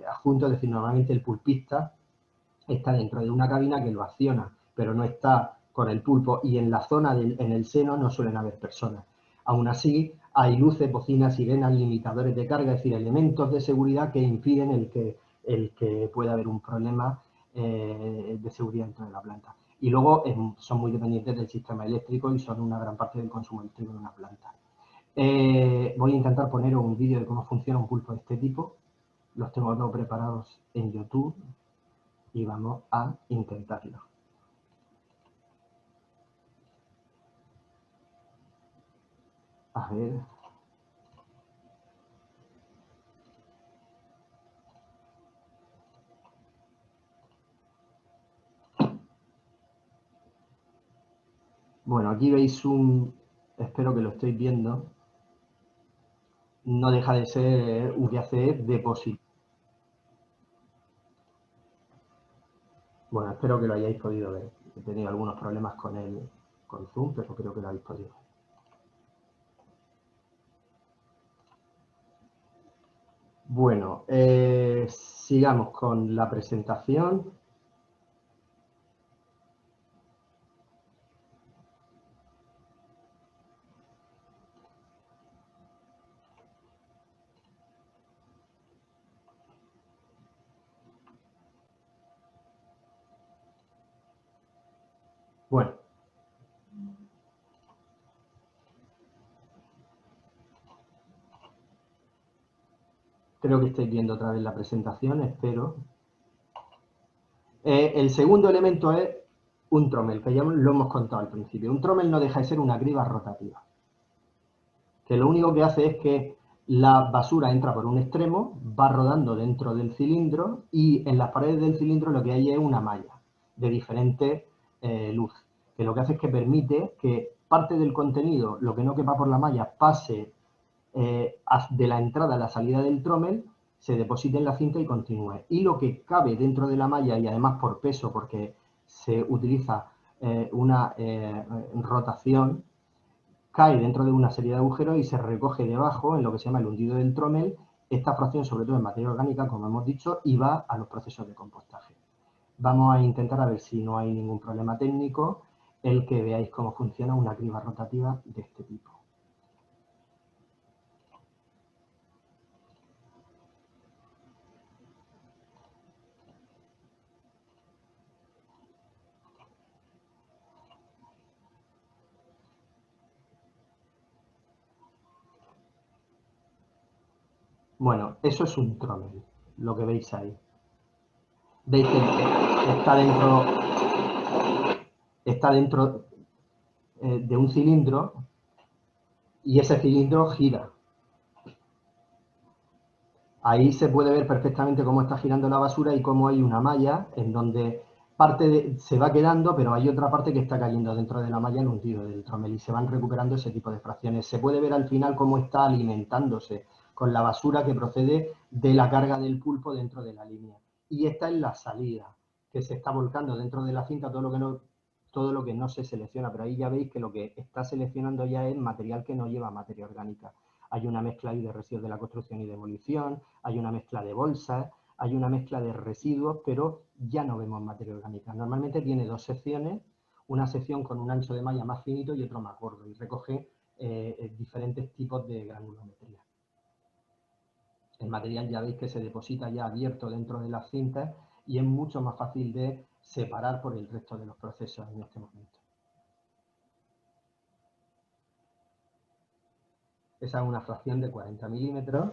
adjunto, es decir, normalmente el pulpista está dentro de una cabina que lo acciona, pero no está con el pulpo, y en la zona en el seno no suelen haber personas. Aún así, hay luces, bocinas, sirenas, limitadores de carga, es decir, elementos de seguridad que impiden el que pueda haber un problema de seguridad dentro de la planta. Y luego son muy dependientes del sistema eléctrico y son una gran parte del consumo eléctrico de una planta. Voy a intentar poner un vídeo de cómo funciona un pulpo de este tipo. Los tengo todos preparados en YouTube y vamos a intentarlo. A ver. Bueno, aquí veis espero que lo estéis viendo, no deja de ser VACE depósito. Bueno, espero que lo hayáis podido ver. He tenido algunos problemas con Zoom, pero creo que lo habéis podido ver. Bueno, sigamos con la presentación. Bueno. Creo que estáis viendo otra vez la presentación, espero. El segundo elemento es un trommel, que ya lo hemos contado al principio. Un trommel no deja de ser una criba rotativa, que lo único que hace es que la basura entra por un extremo, va rodando dentro del cilindro y en las paredes del cilindro lo que hay es una malla de diferente luz, que lo que hace es que permite que parte del contenido, lo que no quepa por la malla, pase de la entrada a la salida del trommel, se deposite en la cinta y continúe. Y lo que cabe dentro de la malla, y además por peso, porque se utiliza una rotación, cae dentro de una serie de agujeros y se recoge debajo, en lo que se llama el hundido del trommel, esta fracción, sobre todo en materia orgánica, como hemos dicho, y va a los procesos de compostaje. Vamos a intentar a ver si no hay ningún problema técnico, el que veáis cómo funciona una criba rotativa de este tipo. Bueno, eso es un trommel, lo que veis ahí. Veis que está dentro de un cilindro y ese cilindro gira. Ahí se puede ver perfectamente cómo está girando la basura y cómo hay una malla en donde se va quedando, pero hay otra parte que está cayendo dentro de la malla en un tiro del trommel y se van recuperando ese tipo de fracciones. Se puede ver al final cómo está alimentándose con la basura que procede de la carga del pulpo dentro de la línea. Y esta es la salida, que se está volcando dentro de la cinta todo lo que no se selecciona, pero ahí ya veis que lo que está seleccionando ya es material que no lleva materia orgánica. Hay una mezcla ahí de residuos de la construcción y demolición, hay una mezcla de bolsas, hay una mezcla de residuos, pero ya no vemos materia orgánica. Normalmente tiene dos secciones, una sección con un ancho de malla más finito y otro más gordo, y recoge diferentes tipos de granulometría. El material ya veis que se deposita ya abierto dentro de las cintas y es mucho más fácil de separar por el resto de los procesos en este momento. Esa es una fracción de 40 milímetros,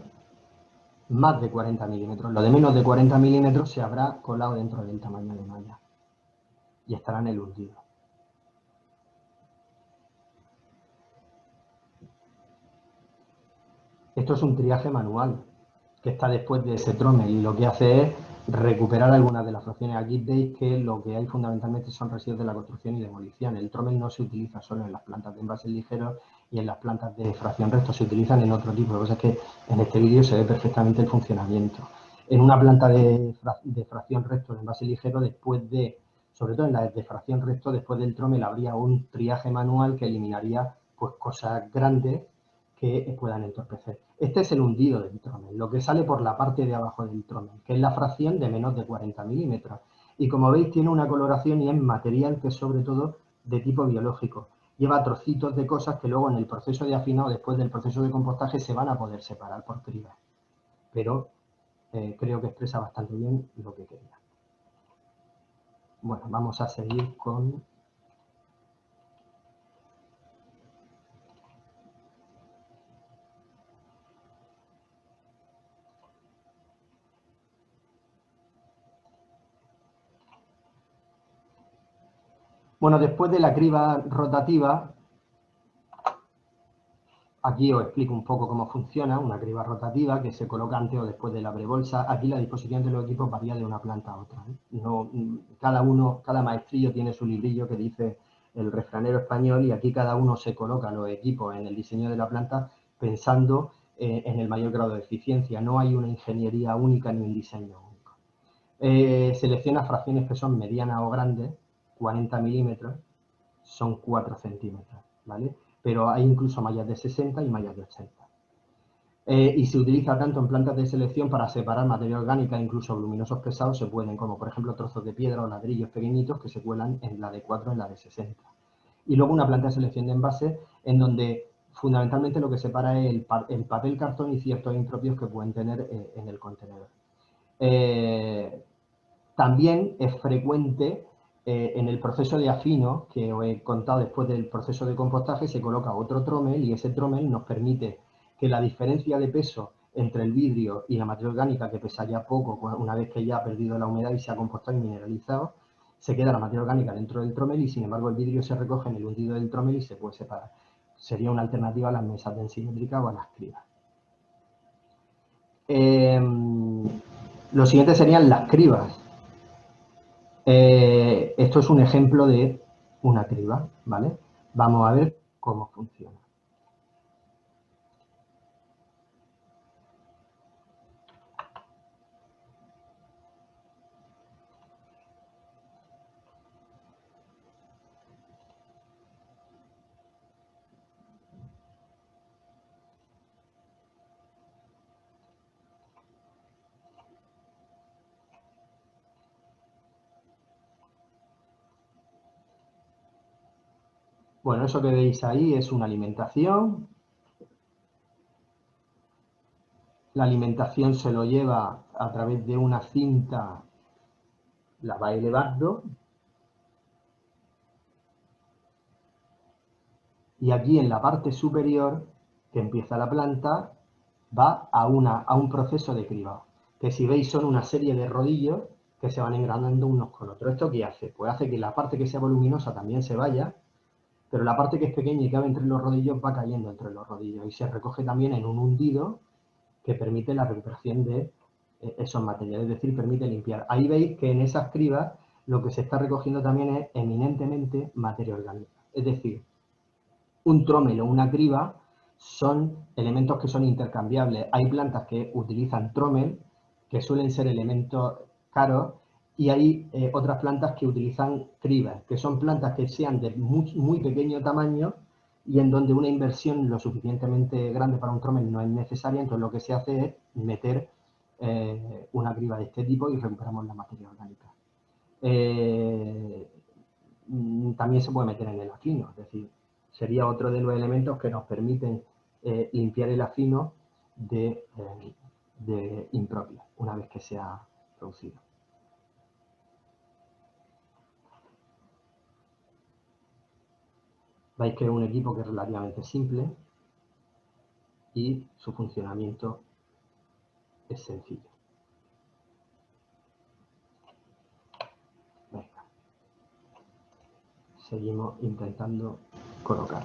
más de 40 milímetros. Lo de menos de 40 milímetros se habrá colado dentro del tamaño de malla y estará en el hundido. Esto es un triaje manual que está después de ese trommel y lo que hace es recuperar algunas de las fracciones. Aquí veis que lo que hay fundamentalmente son residuos de la construcción y demolición. El trommel no se utiliza solo en las plantas de envases ligeros y en las plantas de fracción resto, se utilizan en otro tipo. Lo que pasa es que en este vídeo se ve perfectamente el funcionamiento. En una planta de fracción resto de envase ligero, sobre todo en la de fracción resto, después del trommel habría un triaje manual que eliminaría pues cosas grandes que puedan entorpecer. Este es el hundido del trommel, lo que sale por la parte de abajo del trommel, que es la fracción de menos de 40 milímetros. Y como veis tiene una coloración y es material que es sobre todo de tipo biológico. Lleva trocitos de cosas que luego en el proceso de afinado, después del proceso de compostaje, se van a poder separar por cribas. Pero creo que expresa bastante bien lo que quería. Bueno, vamos a seguir con... Bueno, después de la criba rotativa, aquí os explico un poco cómo funciona una criba rotativa que se coloca antes o después de la prebolsa. Aquí la disposición de los equipos varía de una planta a otra. No, cada maestrillo tiene su librillo que dice el refranero español y aquí cada uno se coloca los equipos en el diseño de la planta pensando en el mayor grado de eficiencia. No hay una ingeniería única ni un diseño único. Selecciona fracciones que son medianas o grandes, 40 milímetros, son 4 centímetros, ¿vale? Pero hay incluso mallas de 60 y mallas de 80. Y se utiliza tanto en plantas de selección para separar materia orgánica, incluso voluminosos pesados se pueden, como por ejemplo trozos de piedra o ladrillos pequeñitos que se cuelan en la de 4 en la de 60. Y luego una planta de selección de envases en donde fundamentalmente lo que separa es el papel, cartón y ciertos impropios que pueden tener en el contenedor. También es frecuente en el proceso de afino, que os he contado después del proceso de compostaje, se coloca otro trommel y ese trommel nos permite que la diferencia de peso entre el vidrio y la materia orgánica, que pesaría poco una vez que ya ha perdido la humedad y se ha compostado y mineralizado, se queda la materia orgánica dentro del trommel y sin embargo el vidrio se recoge en el hundido del trommel y se puede separar. Sería una alternativa a las mesas densimétricas o a las cribas. Lo siguiente serían las cribas. Esto es un ejemplo de una criba, ¿vale? Vamos a ver cómo funciona. Bueno, eso que veis ahí es una alimentación. La alimentación se lo lleva a través de una cinta, la va elevando. Y aquí en la parte superior, que empieza la planta, va a un proceso de cribado. Que si veis son una serie de rodillos que se van engranando unos con otros. ¿Esto qué hace? Pues hace que la parte que sea voluminosa también se vaya, pero la parte que es pequeña y cabe entre los rodillos va cayendo entre los rodillos y se recoge también en un hundido que permite la recuperación de esos materiales, es decir, permite limpiar. Ahí veis que en esas cribas lo que se está recogiendo también es eminentemente materia orgánica. Es decir, un trommel o una criba son elementos que son intercambiables. Hay plantas que utilizan trommel, que suelen ser elementos caros, y hay otras plantas que utilizan cribas, que son plantas que sean de muy pequeño tamaño y en donde una inversión lo suficientemente grande para un tromel no es necesaria, entonces lo que se hace es meter una criba de este tipo y recuperamos la materia orgánica. También se puede meter en el afino, es decir, sería otro de los elementos que nos permiten limpiar el afino de impropio una vez que se ha producido. Veis que es un equipo que es relativamente simple y su funcionamiento es sencillo. Venga. Seguimos intentando colocar.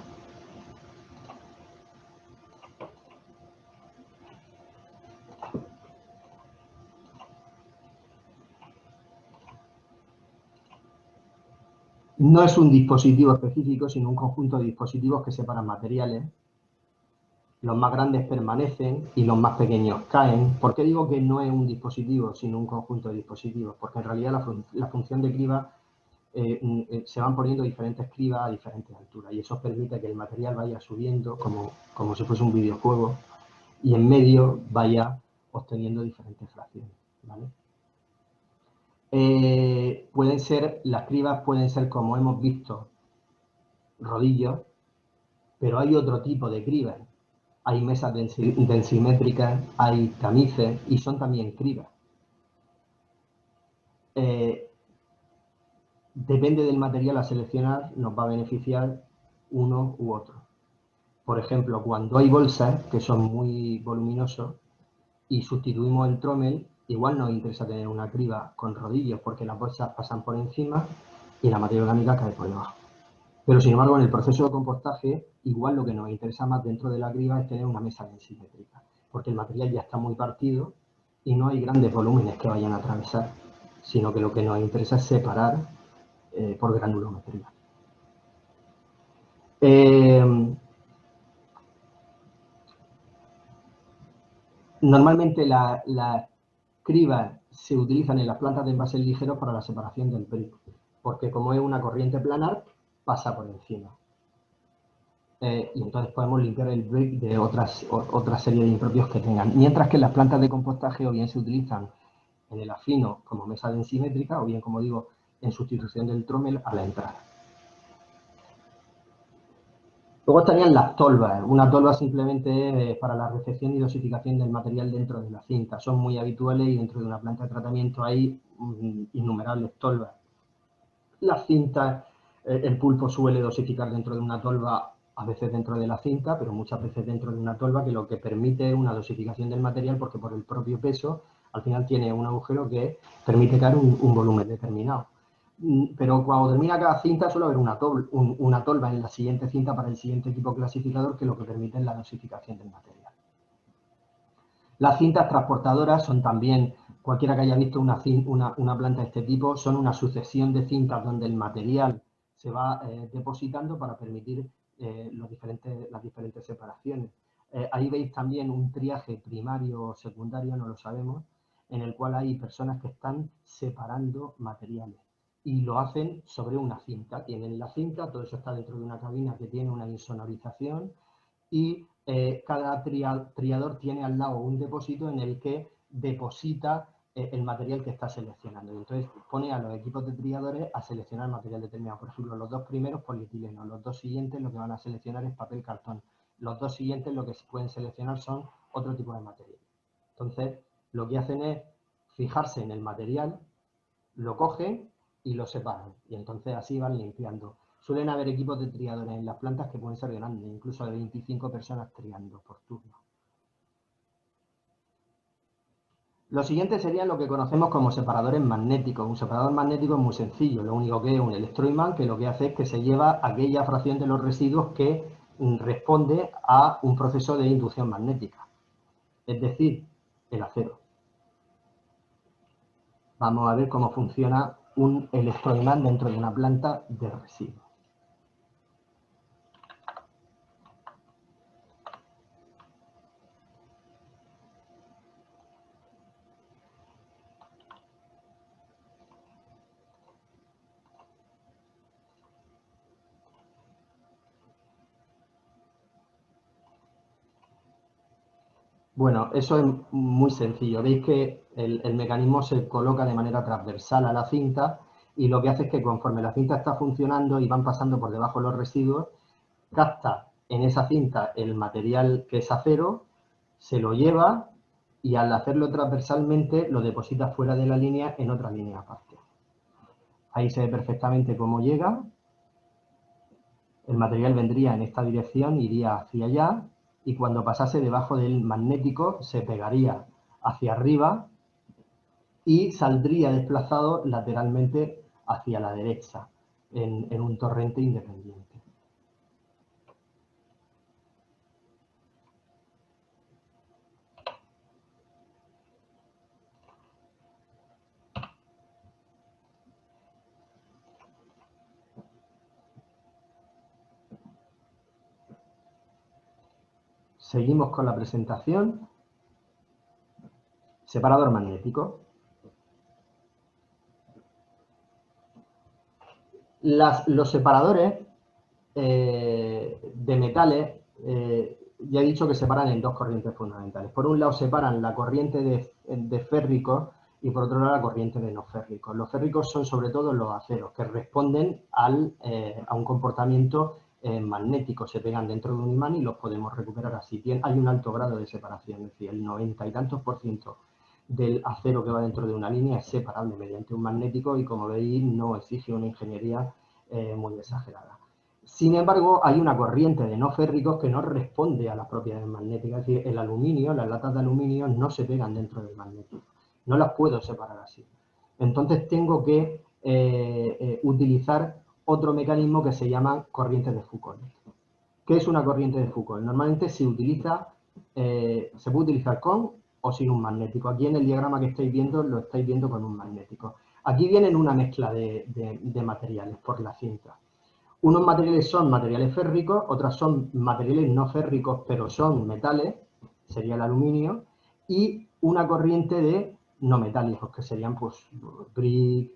No es un dispositivo específico, sino un conjunto de dispositivos que separan materiales. Los más grandes permanecen y los más pequeños caen. ¿Por qué digo que no es un dispositivo, sino un conjunto de dispositivos? Porque en realidad la función de criba se van poniendo diferentes cribas a diferentes alturas y eso permite que el material vaya subiendo como si fuese un videojuego y en medio vaya obteniendo diferentes fracciones, ¿vale? Las cribas pueden ser, como hemos visto, rodillos, pero hay otro tipo de cribas. Hay mesas densimétricas, hay tamices y son también cribas. Depende del material a seleccionar, nos va a beneficiar uno u otro. Por ejemplo, cuando hay bolsas que son muy voluminosos y sustituimos el tromel, igual nos interesa tener una criba con rodillos porque las bolsas pasan por encima y la materia orgánica cae por debajo. Pero sin embargo, en el proceso de compostaje, igual lo que nos interesa más dentro de la criba es tener una mesa densimétrica, porque el material ya está muy partido y no hay grandes volúmenes que vayan a atravesar, sino que lo que nos interesa es separar por granulometría. Normalmente las cribas se utilizan en las plantas de envases ligeros para la separación del brick, porque como es una corriente planar, pasa por encima. Y entonces podemos limpiar el brick de otra serie de impropios que tengan. Mientras que las plantas de compostaje o bien se utilizan en el afino como mesa densimétrica o bien, como digo, en sustitución del tromel a la entrada. Luego estarían las tolvas. Una tolva simplemente es para la recepción y dosificación del material dentro de la cinta. Son muy habituales y dentro de una planta de tratamiento hay innumerables tolvas. Las cintas, el pulpo suele dosificar dentro de una tolva, a veces dentro de la cinta, pero muchas veces dentro de una tolva, que lo que permite una dosificación del material porque por el propio peso al final tiene un agujero que permite caer un volumen determinado. Pero cuando termina cada cinta suele haber una tolva en la siguiente cinta para el siguiente equipo clasificador que lo que permite es la dosificación del material. Las cintas transportadoras son también, cualquiera que haya visto una planta de este tipo, son una sucesión de cintas donde el material se va depositando para permitir las diferentes separaciones. Ahí veis también un triaje primario o secundario, no lo sabemos, en el cual hay personas que están separando materiales y lo hacen sobre una cinta. Tienen la cinta, todo eso está dentro de una cabina que tiene una insonorización y cada triador tiene al lado un depósito en el que deposita el material que está seleccionando. Y entonces pone a los equipos de triadores a seleccionar material determinado. Por ejemplo, los dos primeros polietileno, los dos siguientes lo que van a seleccionar es papel cartón. Los dos siguientes lo que se pueden seleccionar son otro tipo de material. Entonces, lo que hacen es fijarse en el material, lo cogen y lo separan. Y entonces así van limpiando. Suelen haber equipos de triadores en las plantas que pueden ser grandes, incluso de 25 personas triando por turno. Los siguientes serían lo que conocemos como separadores magnéticos. Un separador magnético es muy sencillo, lo único que es un electroimán que lo que hace es que se lleva aquella fracción de los residuos que responde a un proceso de inducción magnética, es decir, el acero. Vamos a ver cómo funciona un electroimán dentro de una planta de residuos. Bueno, eso es muy sencillo. Veis que el mecanismo se coloca de manera transversal a la cinta y lo que hace es que conforme la cinta está funcionando y van pasando por debajo los residuos, capta en esa cinta el material que es acero, se lo lleva y al hacerlo transversalmente lo deposita fuera de la línea en otra línea aparte. Ahí se ve perfectamente cómo llega. El material vendría en esta dirección, iría hacia allá y cuando pasase debajo del magnético se pegaría hacia arriba y saldría desplazado lateralmente hacia la derecha en un torrente independiente. Seguimos con la presentación. Separador magnético. Los separadores de metales, ya he dicho que separan en dos corrientes fundamentales. Por un lado separan la corriente de férricos y por otro lado la corriente de no férricos. Los férricos son sobre todo los aceros que responden a un comportamiento magnético, se pegan dentro de un imán y los podemos recuperar así. Hay un alto grado de separación, es decir, el 90 y tantos % del acero que va dentro de una línea es separable mediante un magnético y, como veis, no exige una ingeniería muy exagerada. Sin embargo, hay una corriente de no férricos que no responde a las propiedades magnéticas, es decir, el aluminio, las latas de aluminio no se pegan dentro del magnético, no las puedo separar así. Entonces tengo que utilizar otro mecanismo que se llama corriente de Foucault. ¿Qué es una corriente de Foucault? Normalmente se puede utilizar con o sin un magnético. Aquí en el diagrama que estáis viendo, lo estáis viendo con un magnético. Aquí vienen una mezcla de materiales por la cinta. Unos materiales son materiales férricos, otros son materiales no férricos, pero son metales, sería el aluminio, y una corriente de no metálicos, que serían pues brick,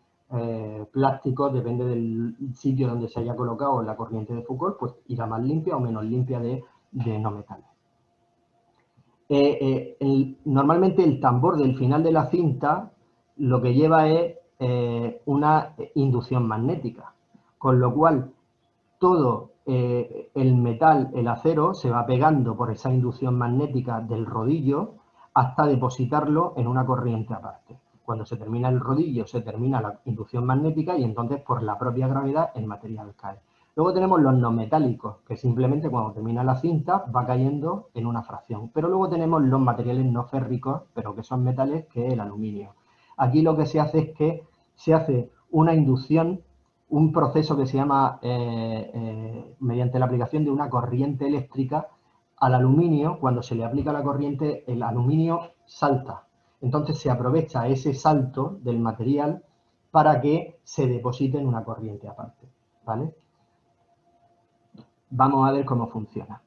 plásticos, depende del sitio donde se haya colocado la corriente de Foucault, pues irá más limpia o menos limpia de no metales. Normalmente el tambor del final de la cinta lo que lleva es una inducción magnética, con lo cual todo el metal, el acero, se va pegando por esa inducción magnética del rodillo hasta depositarlo en una corriente aparte. Cuando se termina el rodillo, se termina la inducción magnética y entonces por la propia gravedad el material cae. Luego tenemos los no metálicos, que simplemente cuando termina la cinta va cayendo en una fracción. Pero luego tenemos los materiales no férricos, pero que son metales, que es el aluminio. Aquí lo que se hace es que se hace una inducción, un proceso que se llama, mediante la aplicación de una corriente eléctrica al aluminio. Cuando se le aplica la corriente, el aluminio salta. Entonces se aprovecha ese salto del material para que se deposite en una corriente aparte, ¿vale? Vamos a ver cómo funciona.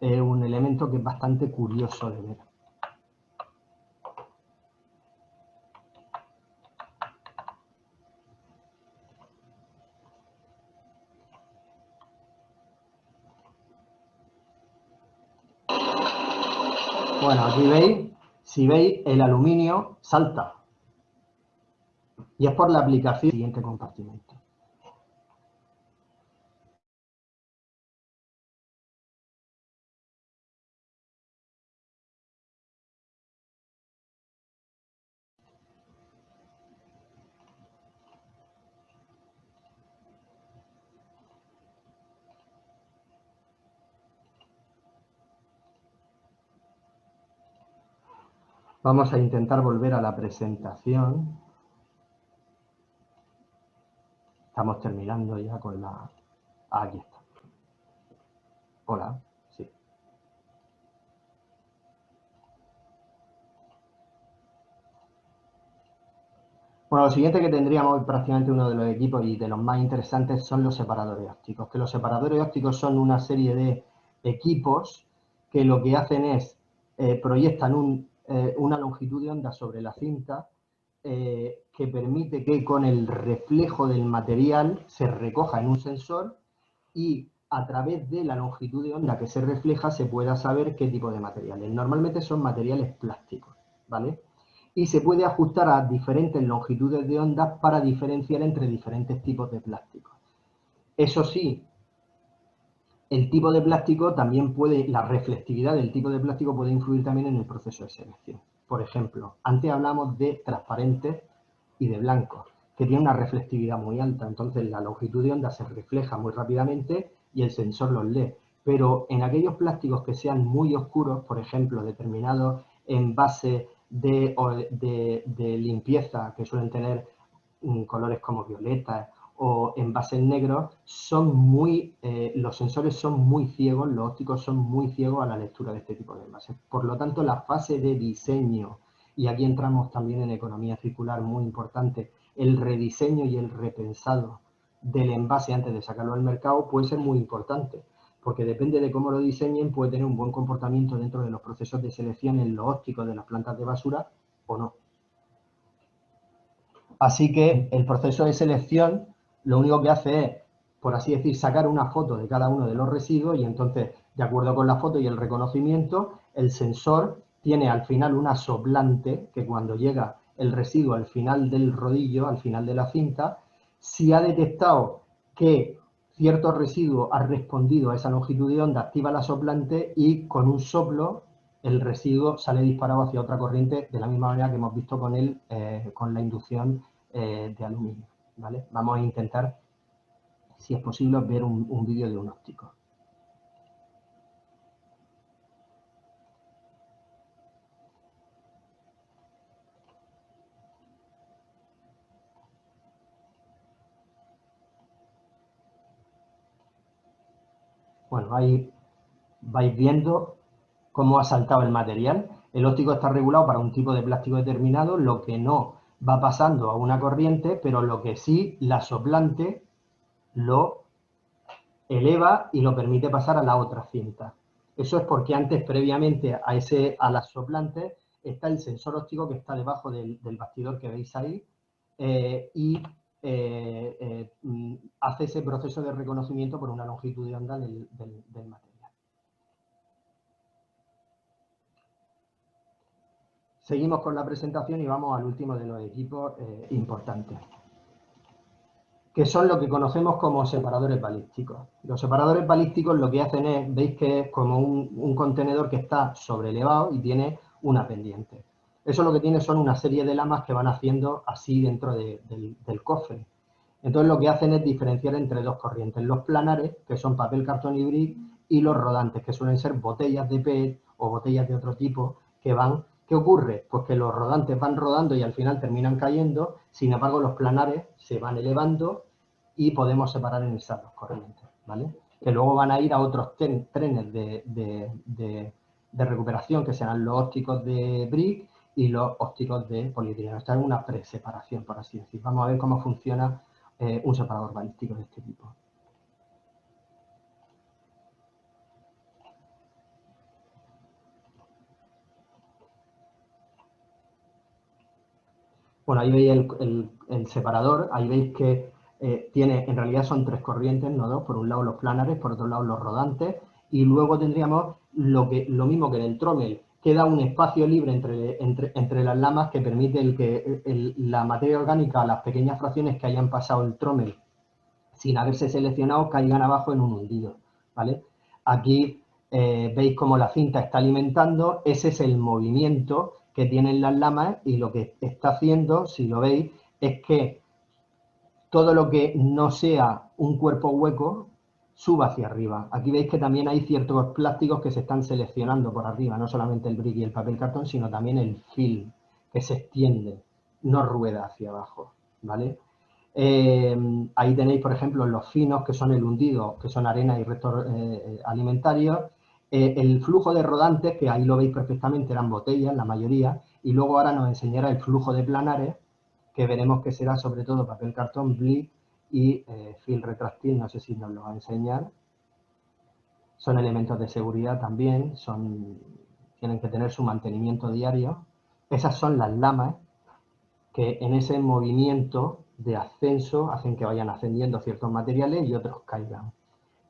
Es un elemento que es bastante curioso de ver. Bueno, aquí veis, si veis, el aluminio salta. Y es por la aplicación del siguiente compartimento. Vamos a intentar volver a la presentación. Estamos terminando ya con la... Aquí está. Hola. Sí. Bueno, lo siguiente que tendríamos, prácticamente uno de los equipos y de los más interesantes, son los separadores ópticos. Que los separadores ópticos son una serie de equipos que lo que hacen es proyectan una longitud de onda sobre la cinta que permite que con el reflejo del material se recoja en un sensor y a través de la longitud de onda que se refleja se pueda saber qué tipo de materiales. Normalmente son materiales plásticos, ¿vale? Y se puede ajustar a diferentes longitudes de onda para diferenciar entre diferentes tipos de plásticos. Eso sí, el tipo de plástico también puede, la reflectividad del tipo de plástico puede influir también en el proceso de selección. Por ejemplo, antes hablamos de transparentes y de blancos, que tienen una reflectividad muy alta, entonces la longitud de onda se refleja muy rápidamente y el sensor los lee. Pero en aquellos plásticos que sean muy oscuros, por ejemplo, determinados envases de limpieza, que suelen tener colores como violeta o envases negros, los sensores son muy ciegos, los ópticos son muy ciegos a la lectura de este tipo de envases. Por lo tanto, la fase de diseño, y aquí entramos también en economía circular, muy importante, el rediseño y el repensado del envase antes de sacarlo al mercado puede ser muy importante, porque depende de cómo lo diseñen, puede tener un buen comportamiento dentro de los procesos de selección en los ópticos de las plantas de basura o no. Así que el proceso de selección lo único que hace es, por así decir, sacar una foto de cada uno de los residuos y entonces, de acuerdo con la foto y el reconocimiento, el sensor tiene al final una soplante que cuando llega el residuo al final del rodillo, al final de la cinta, si ha detectado que cierto residuo ha respondido a esa longitud de onda, activa la soplante y con un soplo el residuo sale disparado hacia otra corriente de la misma manera que hemos visto con la inducción de aluminio, ¿vale? Vamos a intentar, si es posible, ver un vídeo de un óptico. Bueno, ahí vais viendo cómo ha saltado el material. El óptico está regulado para un tipo de plástico determinado, lo que no va pasando a una corriente, pero lo que sí, la soplante lo eleva y lo permite pasar a la otra cinta. Eso es porque antes, previamente a las soplantes, está el sensor óptico que está debajo del bastidor que veis ahí y hace ese proceso de reconocimiento por una longitud de onda del material. Seguimos con la presentación y vamos al último de los equipos importantes, que son lo que conocemos como separadores balísticos. Los separadores balísticos lo que hacen es, veis que es como un contenedor que está sobrelevado y tiene una pendiente. Eso lo que tiene son una serie de lamas que van haciendo así dentro del cofre. Entonces lo que hacen es diferenciar entre dos corrientes, los planares, que son papel, cartón y brick, y los rodantes, que suelen ser botellas de PET o botellas de otro tipo que van. ¿Qué ocurre? Pues que los rodantes van rodando y al final terminan cayendo, sin embargo los planares se van elevando y podemos separar en esas dos corrientes, ¿vale? Que luego van a ir a otros trenes de recuperación, que serán los ópticos de brick y los ópticos de polietileno. Esta es una preseparación, por así decir. Vamos a ver cómo funciona un separador balístico de este tipo. Bueno, ahí veis el separador, ahí veis que en realidad son tres corrientes, no dos, por un lado los planares, por otro lado los rodantes, y luego tendríamos lo mismo que en el trommel, queda un espacio libre entre las lamas que permite que la materia orgánica, las pequeñas fracciones que hayan pasado el trommel sin haberse seleccionado, caigan abajo en un hundido, ¿vale? Aquí veis cómo la cinta está alimentando, ese es el movimiento que tienen las lamas y lo que está haciendo, si lo veis, es que todo lo que no sea un cuerpo hueco suba hacia arriba. Aquí veis que también hay ciertos plásticos que se están seleccionando por arriba, no solamente el brick y el papel cartón, sino también el film, que se extiende, no rueda hacia abajo, ¿vale? Ahí tenéis, por ejemplo, los finos, que son el hundido, que son arena y restos alimentarios. El flujo de rodantes, que ahí lo veis perfectamente, eran botellas, la mayoría. Y luego ahora nos enseñará el flujo de planares, que veremos que será sobre todo papel, cartón, blick y film retráctil. No sé si nos lo va a enseñar. Son elementos de seguridad también, tienen que tener su mantenimiento diario. Esas son las lamas que en ese movimiento de ascenso hacen que vayan ascendiendo ciertos materiales y otros caigan.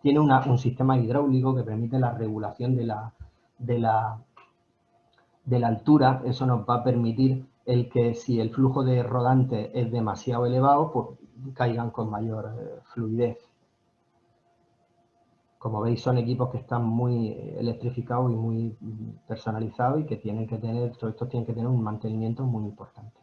Tiene un sistema hidráulico que permite la regulación de la altura. Eso nos va a permitir el que si el flujo de rodantes es demasiado elevado, pues caigan con mayor fluidez. Como veis, son equipos que están muy electrificados y muy personalizados y que tienen que tener, todos estos tienen que tener un mantenimiento muy importante.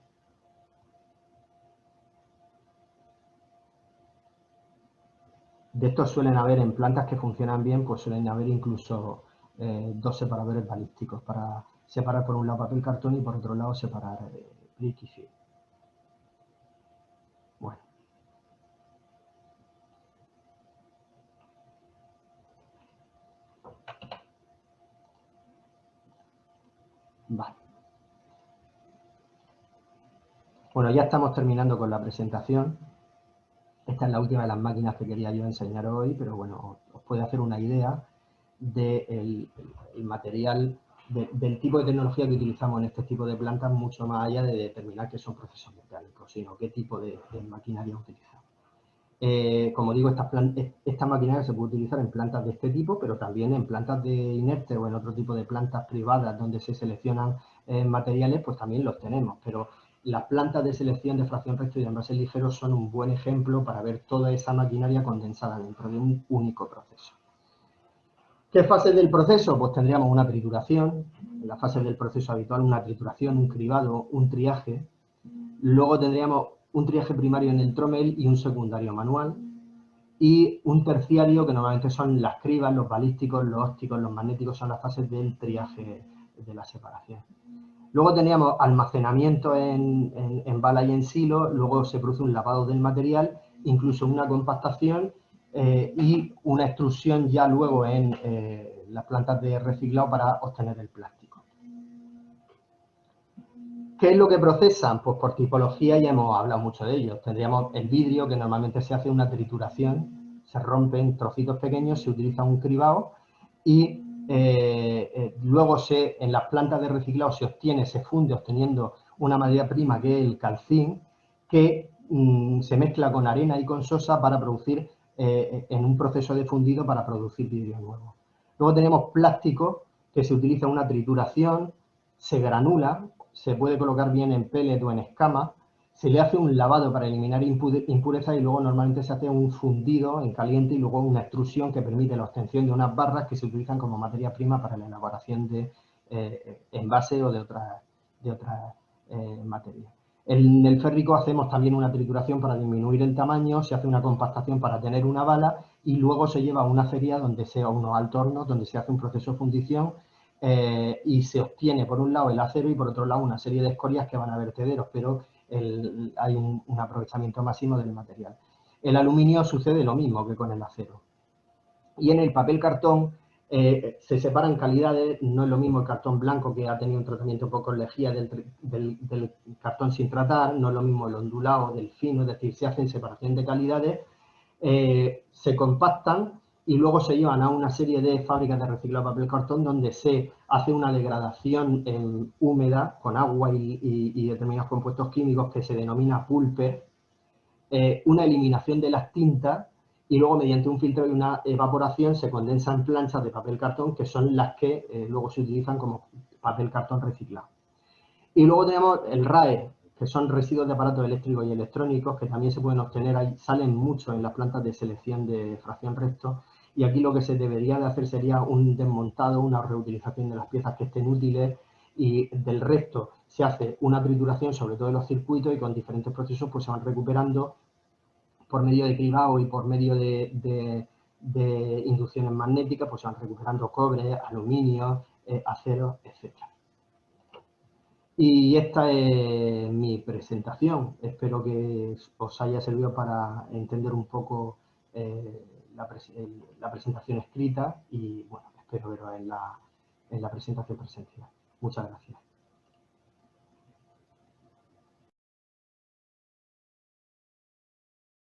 De estos suelen haber en plantas que funcionan bien, pues suelen haber incluso 2 separadores balísticos para separar por un lado papel cartón y por otro lado separar brick y film. Bueno. Vale. Bueno, ya estamos terminando con la presentación. Esta es la última de las máquinas que quería yo enseñar hoy, pero bueno, os puede hacer una idea del material, del tipo de tecnología que utilizamos en este tipo de plantas, mucho más allá de determinar qué son procesos mecánicos, sino qué tipo de maquinaria utilizamos. Como digo, esta maquinaria se puede utilizar en plantas de este tipo, pero también en plantas de inerte o en otro tipo de plantas privadas donde se seleccionan materiales, pues también los tenemos. Pero las plantas de selección de fracción resto y de envases ligeros son un buen ejemplo para ver toda esa maquinaria condensada dentro de un único proceso. ¿Qué fases del proceso? Pues tendríamos una trituración, en la fase del proceso habitual una trituración, un cribado, un triaje. Luego tendríamos un triaje primario en el tromel y un secundario manual. Y un terciario, que normalmente son las cribas, los balísticos, los ópticos, los magnéticos, son las fases del triaje de la separación. Luego teníamos almacenamiento en bala y en silo, luego se produce un lavado del material, incluso una compactación y una extrusión ya luego en las plantas de reciclado para obtener el plástico. ¿Qué es lo que procesan? Pues por tipología ya hemos hablado mucho de ello. Tendríamos el vidrio, que normalmente se hace una trituración, se rompe en trocitos pequeños, se utiliza un cribado y luego en las plantas de reciclado se funde obteniendo una materia prima que es el calcín, que se mezcla con arena y con sosa para producir, en un proceso de fundido para producir vidrio nuevo. Luego tenemos plástico, que se utiliza una trituración, se granula, se puede colocar bien en pellet o en escama, se le hace un lavado para eliminar impurezas y luego normalmente se hace un fundido en caliente y luego una extrusión que permite la obtención de unas barras que se utilizan como materia prima para la elaboración de envases o de otras materias. En el férrico hacemos también una trituración para disminuir el tamaño, se hace una compactación para tener una bala y luego se lleva a una acería donde sea unos altos hornos donde se hace un proceso de fundición y se obtiene por un lado el acero y por otro lado una serie de escorias que van a vertederos, pero hay un aprovechamiento máximo del material. El aluminio sucede lo mismo que con el acero. Y en el papel cartón se separan calidades, no es lo mismo el cartón blanco que ha tenido un tratamiento poco lejía del cartón sin tratar, no es lo mismo el ondulado del fino, es decir, se hacen separación de calidades, se compactan y luego se llevan a una serie de fábricas de reciclado de papel cartón donde se hace una degradación húmeda con agua y determinados compuestos químicos que se denomina pulper, una eliminación de las tintas y luego mediante un filtro y una evaporación se condensan planchas de papel cartón que son las que luego se utilizan como papel cartón reciclado. Y luego tenemos el RAE, que son residuos de aparatos eléctricos y electrónicos, que también se pueden obtener, ahí salen mucho en las plantas de selección de fracción resto, y aquí lo que se debería de hacer sería un desmontado, una reutilización de las piezas que estén útiles, y del resto se hace una trituración, sobre todo en los circuitos, y con diferentes procesos pues se van recuperando por medio de cribado y por medio de inducciones magnéticas, pues se van recuperando cobre, aluminio, acero, etcétera. Y esta es mi presentación. Espero que os haya servido para entender un poco la presentación escrita y bueno, espero veros en la presentación presencial. Muchas gracias.